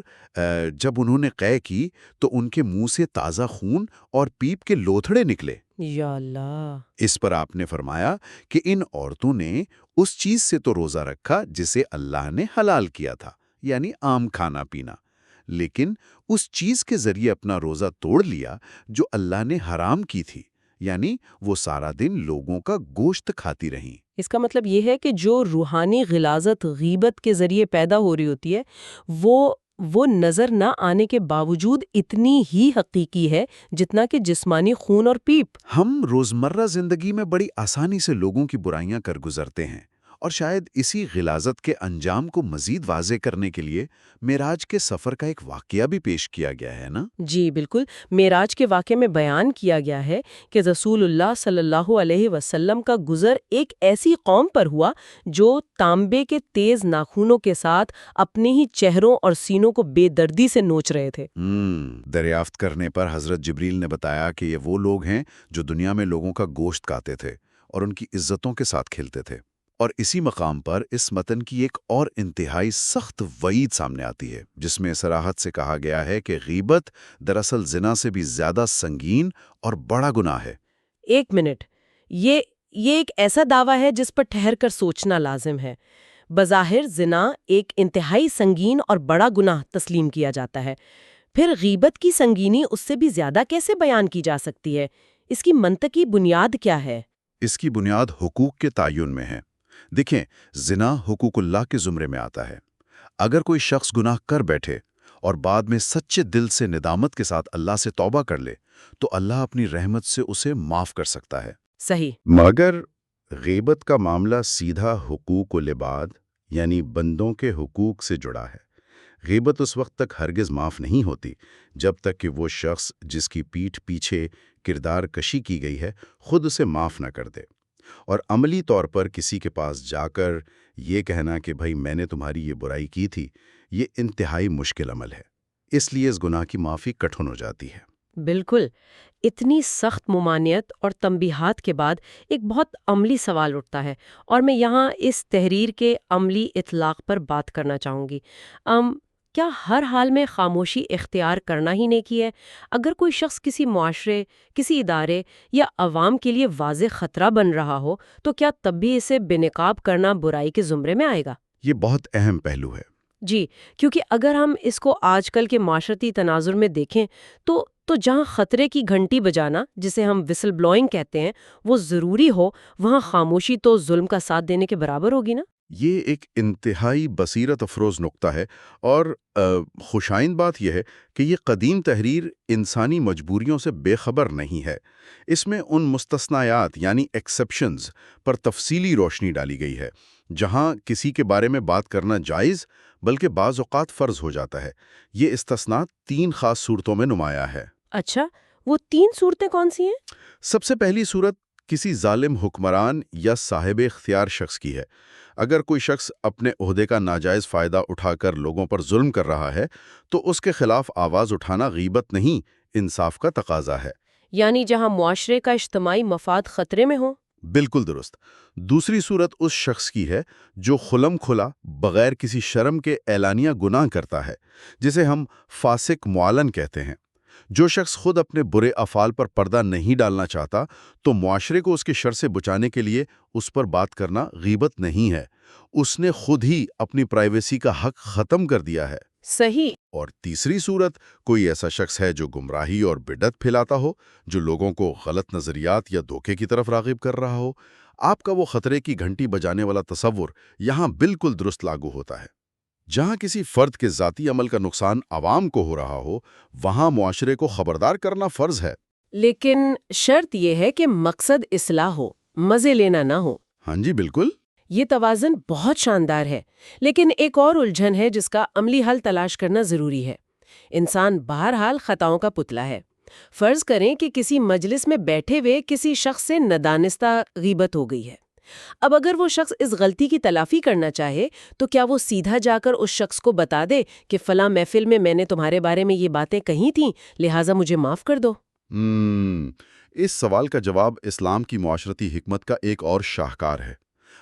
جب انہوں نے قے کی تو ان کے منہ سے تازہ خون اور پیپ کے لوتھڑے نکلے۔
یا اللہ!
اس پر آپ نے فرمایا کہ ان عورتوں نے اس چیز سے تو روزہ رکھا جسے اللہ نے حلال کیا تھا، یعنی عام کھانا پینا، لیکن اس چیز کے ذریعے اپنا روزہ توڑ لیا جو اللہ نے حرام کی تھی، یعنی وہ سارا دن لوگوں کا گوشت کھاتی رہیں۔
اس کا مطلب یہ ہے کہ جو روحانی غلاظت غیبت کے ذریعے پیدا ہو رہی ہوتی ہے وہ نظر نہ آنے کے باوجود اتنی ہی حقیقی ہے جتنا کہ جسمانی خون اور پیپ۔
ہم روزمرہ زندگی میں بڑی آسانی سے لوگوں کی برائیاں کر گزرتے ہیں، اور شاید اسی غلاظت کے انجام کو مزید واضح کرنے کے لیے معراج کے سفر کا ایک واقعہ بھی پیش کیا گیا ہے نا؟
جی بالکل، معراج کے واقعے میں بیان کیا گیا ہے کہ رسول اللہ صلی اللہ علیہ وسلم کا گزر ایک ایسی قوم پر ہوا جو تانبے کے تیز ناخنوں کے ساتھ اپنے ہی چہروں اور سینوں کو بے دردی سے نوچ رہے تھے۔
دریافت کرنے پر حضرت جبریل نے بتایا کہ یہ وہ لوگ ہیں جو دنیا میں لوگوں کا گوشت کھاتے تھے اور ان کی عزتوں کے ساتھ کھیلتے تھے۔ اور اسی مقام پر اس متن کی ایک اور انتہائی سخت وعید سامنے آتی ہے جس میں صراحت سے کہا گیا ہے کہ غیبت دراصل زنا سے بھی زیادہ سنگین اور بڑا گناہ ہے۔
ایک منٹ، یہ ایک ایسا دعویٰ ہے جس پر ٹھہر کر سوچنا لازم ہے۔ بظاہر زنا ایک انتہائی سنگین اور بڑا گناہ تسلیم کیا جاتا ہے، پھر غیبت کی سنگینی اس سے بھی زیادہ کیسے بیان کی جا سکتی ہے؟ اس کی منطقی بنیاد کیا ہے؟
اس کی بنیاد حقوق کے تعین میں ہے۔ دیکھیں، زنا حقوق اللہ کے زمرے میں آتا ہے۔ اگر کوئی شخص گناہ کر بیٹھے اور بعد میں سچے دل سے ندامت کے ساتھ اللہ سے توبہ کر لے تو اللہ اپنی رحمت سے اسے معاف کر سکتا ہے۔
صحیح۔
مگر غیبت کا معاملہ سیدھا حقوق العباد یعنی بندوں کے حقوق سے جڑا ہے۔ غیبت اس وقت تک ہرگز معاف نہیں ہوتی جب تک کہ وہ شخص جس کی پیٹھ پیچھے کردار کشی کی گئی ہے خود اسے معاف نہ کر دے۔ اور عملی طور پر کسی کے پاس جا کر یہ کہنا کہ بھائی میں نے تمہاری یہ برائی کی تھی، یہ انتہائی مشکل عمل ہے۔ اس لیے اس گناہ کی معافی کٹھن ہو جاتی ہے۔
بالکل۔ اتنی سخت ممانعت اور تنبیہات کے بعد ایک بہت عملی سوال اٹھتا ہے، اور میں یہاں اس تحریر کے عملی اطلاق پر بات کرنا چاہوں گی۔ کیا ہر حال میں خاموشی اختیار کرنا ہی نیکی ہے؟ اگر کوئی شخص کسی معاشرے، کسی ادارے یا عوام کے لیے واضح خطرہ بن رہا ہو تو کیا تب بھی اسے بے نقاب کرنا برائی کے زمرے میں آئے گا؟
یہ بہت اہم پہلو ہے۔
جی، کیونکہ اگر ہم اس کو آج کل کے معاشرتی تناظر میں دیکھیں تو جہاں خطرے کی گھنٹی بجانا، جسے ہم وسل بلوئنگ کہتے ہیں، وہ ضروری ہو، وہاں خاموشی تو ظلم کا ساتھ دینے کے برابر ہوگی نا؟
یہ ایک انتہائی بصیرت افروز نقطہ ہے، اور خوشائند بات یہ ہے کہ یہ قدیم تحریر انسانی مجبوریوں سے بے خبر نہیں ہے۔ اس میں ان مستثنیات یعنی ایکسپشنز پر تفصیلی روشنی ڈالی گئی ہے جہاں کسی کے بارے میں بات کرنا جائز بلکہ بعض اوقات فرض ہو جاتا ہے۔ یہ استثناء 3 خاص صورتوں میں نمایاں ہے۔
اچھا، وہ 3 صورتیں کون سی ہیں؟
سب سے پہلی صورت کسی ظالم حکمران یا صاحب اختیار شخص کی ہے۔ اگر کوئی شخص اپنے عہدے کا ناجائز فائدہ اٹھا کر لوگوں پر ظلم کر رہا ہے تو اس کے خلاف آواز اٹھانا غیبت نہیں، انصاف کا تقاضا ہے۔
یعنی جہاں معاشرے کا اجتماعی مفاد خطرے میں ہو؟
بالکل درست۔ دوسری صورت اس شخص کی ہے جو خلم کھلا بغیر کسی شرم کے اعلانیہ گناہ کرتا ہے، جسے ہم فاسق معلن کہتے ہیں۔ جو شخص خود اپنے برے افعال پر پردہ نہیں ڈالنا چاہتا تو معاشرے کو اس کے شر سے بچانے کے لیے اس پر بات کرنا غیبت نہیں ہے، اس نے خود ہی اپنی پرائیویسی کا حق ختم کر دیا ہے۔
صحیح۔
اور تیسری صورت کوئی ایسا شخص ہے جو گمراہی اور بدعت پھیلاتا ہو، جو لوگوں کو غلط نظریات یا دھوکے کی طرف راغب کر رہا ہو۔ آپ کا وہ خطرے کی گھنٹی بجانے والا تصور یہاں بالکل درست لاگو ہوتا ہے۔ جہاں کسی فرد کے ذاتی عمل کا نقصان عوام کو ہو رہا ہو، وہاں معاشرے کو خبردار کرنا فرض ہے۔
لیکن شرط یہ ہے کہ مقصد اصلاح ہو، مزے لینا نہ ہو۔
ہاں جی، بالکل۔
یہ توازن بہت شاندار ہے، لیکن ایک اور الجھن ہے جس کا عملی حل تلاش کرنا ضروری ہے۔ انسان بہرحال خطاؤں کا پتلا ہے۔ فرض کریں کہ کسی مجلس میں بیٹھے ہوئے کسی شخص سے ندانستہ غیبت ہو گئی ہے۔ اب اگر وہ شخص اس غلطی کی تلافی کرنا چاہے تو کیا وہ سیدھا جا کر اس شخص کو بتا دے کہ فلاں محفل میں نے تمہارے بارے میں یہ باتیں کہی تھیں، لہٰذا مجھے معاف کر دو؟
اس سوال کا جواب اسلام کی معاشرتی حکمت کا ایک اور شاہکار ہے۔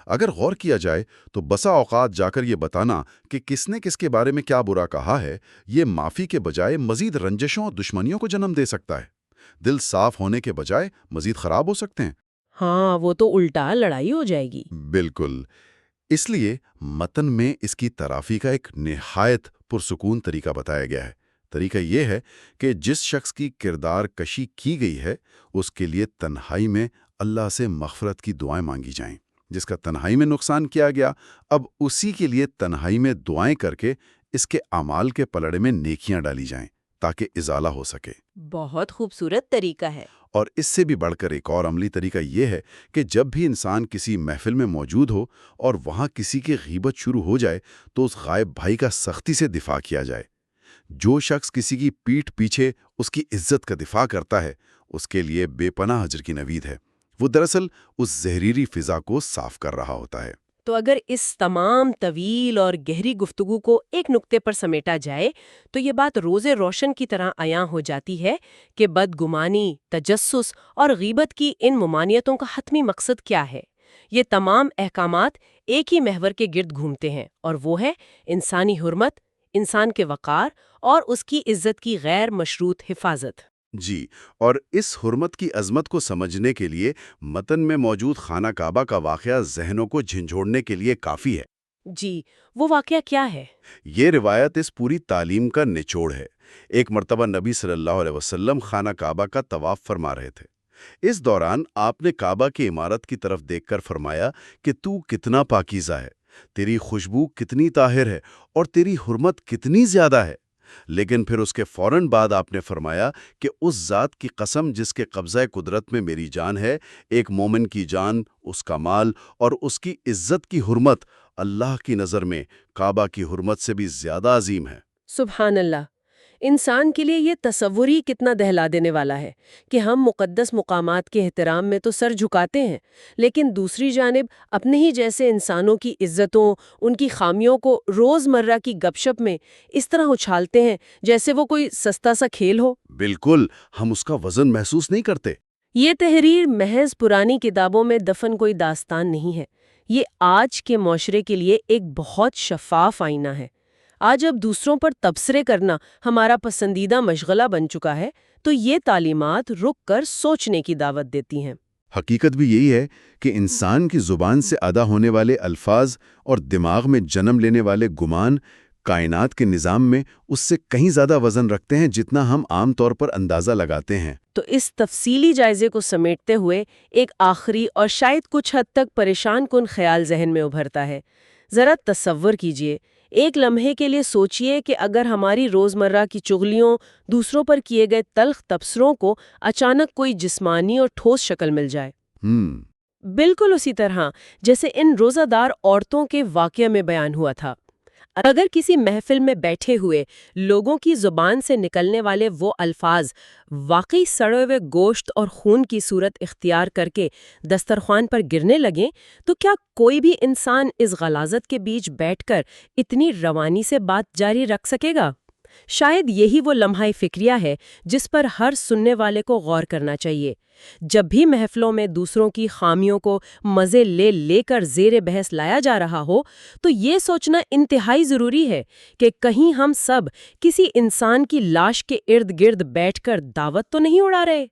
اگر غور کیا جائے تو بسا اوقات جا کر یہ بتانا کہ کس نے کس کے بارے میں کیا برا کہا ہے، یہ معافی کے بجائے مزید رنجشوں اور دشمنیوں کو جنم دے سکتا ہے۔ دل صاف ہونے کے بجائے مزید خراب ہو سکتے ہیں۔
ہاں، وہ تو الٹا لڑائی ہو جائے گی۔
بالکل۔ اس لیے متن میں اس کی ترافی کا ایک نہایت پرسکون طریقہ بتایا گیا ہے۔ طریقہ یہ ہے کہ جس شخص کی کردار کشی کی گئی ہے اس کے لیے تنہائی میں اللہ سے مغفرت کی دعائیں مانگی جائیں۔ جس کا تنہائی میں نقصان کیا گیا، اب اسی کے لیے تنہائی میں دعائیں کر کے اس کے اعمال کے پلڑے میں نیکیاں ڈالی جائیں تاکہ ازالہ ہو سکے۔
بہت خوبصورت طریقہ ہے۔
اور اس سے بھی بڑھ کر ایک اور عملی طریقہ یہ ہے کہ جب بھی انسان کسی محفل میں موجود ہو اور وہاں کسی کی غیبت شروع ہو جائے تو اس غائب بھائی کا سختی سے دفاع کیا جائے۔ جو شخص کسی کی پیٹھ پیچھے اس کی عزت کا دفاع کرتا ہے اس کے لیے بے پناہ اجر کی نوید ہے۔ وہ دراصل اس زہریلی فضا کو صاف کر رہا ہوتا ہے۔
تو اگر اس تمام طویل اور گہری گفتگو کو ایک نقطے پر سمیٹا جائے تو یہ بات روزے روشن کی طرح عیاں ہو جاتی ہے کہ بدگمانی، تجسس اور غیبت کی ان ممانعتوں کا حتمی مقصد کیا ہے۔ یہ تمام احکامات ایک ہی محور کے گرد گھومتے ہیں، اور وہ ہے انسانی حرمت، انسان کے وقار اور اس کی عزت کی غیر مشروط حفاظت۔
جی، اور اس حرمت کی عظمت کو سمجھنے کے لیے متن میں موجود خانہ کعبہ کا واقعہ ذہنوں کو جھنجھوڑنے کے لیے کافی ہے۔
جی، وہ واقعہ کیا ہے؟
یہ روایت اس پوری تعلیم کا نچوڑ ہے۔ ایک مرتبہ نبی صلی اللہ علیہ وسلم خانہ کعبہ کا طواف فرما رہے تھے۔ اس دوران آپ نے کعبہ کی عمارت کی طرف دیکھ کر فرمایا کہ تو کتنا پاکیزہ ہے، تیری خوشبو کتنی طاہر ہے اور تیری حرمت کتنی زیادہ ہے۔ لیکن پھر اس کے فوراً بعد آپ نے فرمایا کہ اس ذات کی قسم جس کے قبضہ قدرت میں میری جان ہے، ایک مومن کی جان، اس کا مال اور اس کی عزت کی حرمت اللہ کی نظر میں کعبہ کی حرمت سے بھی زیادہ عظیم ہے۔
سبحان اللہ! انسان کے لیے یہ تصور ہی کتنا دہلا دینے والا ہے کہ ہم مقدس مقامات کے احترام میں تو سر جھکاتے ہیں، لیکن دوسری جانب اپنے ہی جیسے انسانوں کی عزتوں، ان کی خامیوں کو روزمرہ کی گپ شپ میں اس طرح اچھالتے ہیں جیسے وہ کوئی سستا سا کھیل ہو۔
بالکل، ہم اس کا وزن محسوس نہیں کرتے۔
یہ تحریر محض پرانی کتابوں میں دفن کوئی داستان نہیں ہے، یہ آج کے معاشرے کے لیے ایک بہت شفاف آئینہ ہے۔ آج اب دوسروں پر تبصرے کرنا ہمارا پسندیدہ مشغلہ بن چکا ہے، تو یہ تعلیمات رک کر سوچنے کی دعوت دیتی ہیں۔
حقیقت بھی یہی ہے کہ انسان کی زبان سے ادا ہونے والے الفاظ اور دماغ میں جنم لینے والے گمان کائنات کے نظام میں اس سے کہیں زیادہ وزن رکھتے ہیں جتنا ہم عام طور پر اندازہ لگاتے ہیں۔
تو اس تفصیلی جائزے کو سمیٹتے ہوئے ایک آخری اور شاید کچھ حد تک پریشان کن خیال ذہن میں ابھرتا ہے۔ ذرا تصور کیجئے، ایک لمحے کے لیے سوچئے کہ اگر ہماری روزمرہ کی چغلیوں، دوسروں پر کیے گئے تلخ تبصروں کو اچانک کوئی جسمانی اور ٹھوس شکل مل جائے۔ بالکل اسی طرح جیسے ان روزہ دار عورتوں کے واقعہ میں بیان ہوا تھا۔ اگر کسی محفل میں بیٹھے ہوئے لوگوں کی زبان سے نکلنے والے وہ الفاظ واقعی سڑے ہوئے گوشت اور خون کی صورت اختیار کر کے دسترخوان پر گرنے لگیں تو کیا کوئی بھی انسان اس غلاظت کے بیچ بیٹھ کر اتنی روانی سے بات جاری رکھ سکے گا؟ شاید یہی وہ لمحہ فکریہ ہے جس پر ہر سننے والے کو غور کرنا چاہیے۔ جب بھی محفلوں میں دوسروں کی خامیوں کو مزے لے لے کر زیر بحث لایا جا رہا ہو تو یہ سوچنا انتہائی ضروری ہے کہ کہیں ہم سب کسی انسان کی لاش کے ارد گرد بیٹھ کر دعوت تو نہیں اڑا رہے۔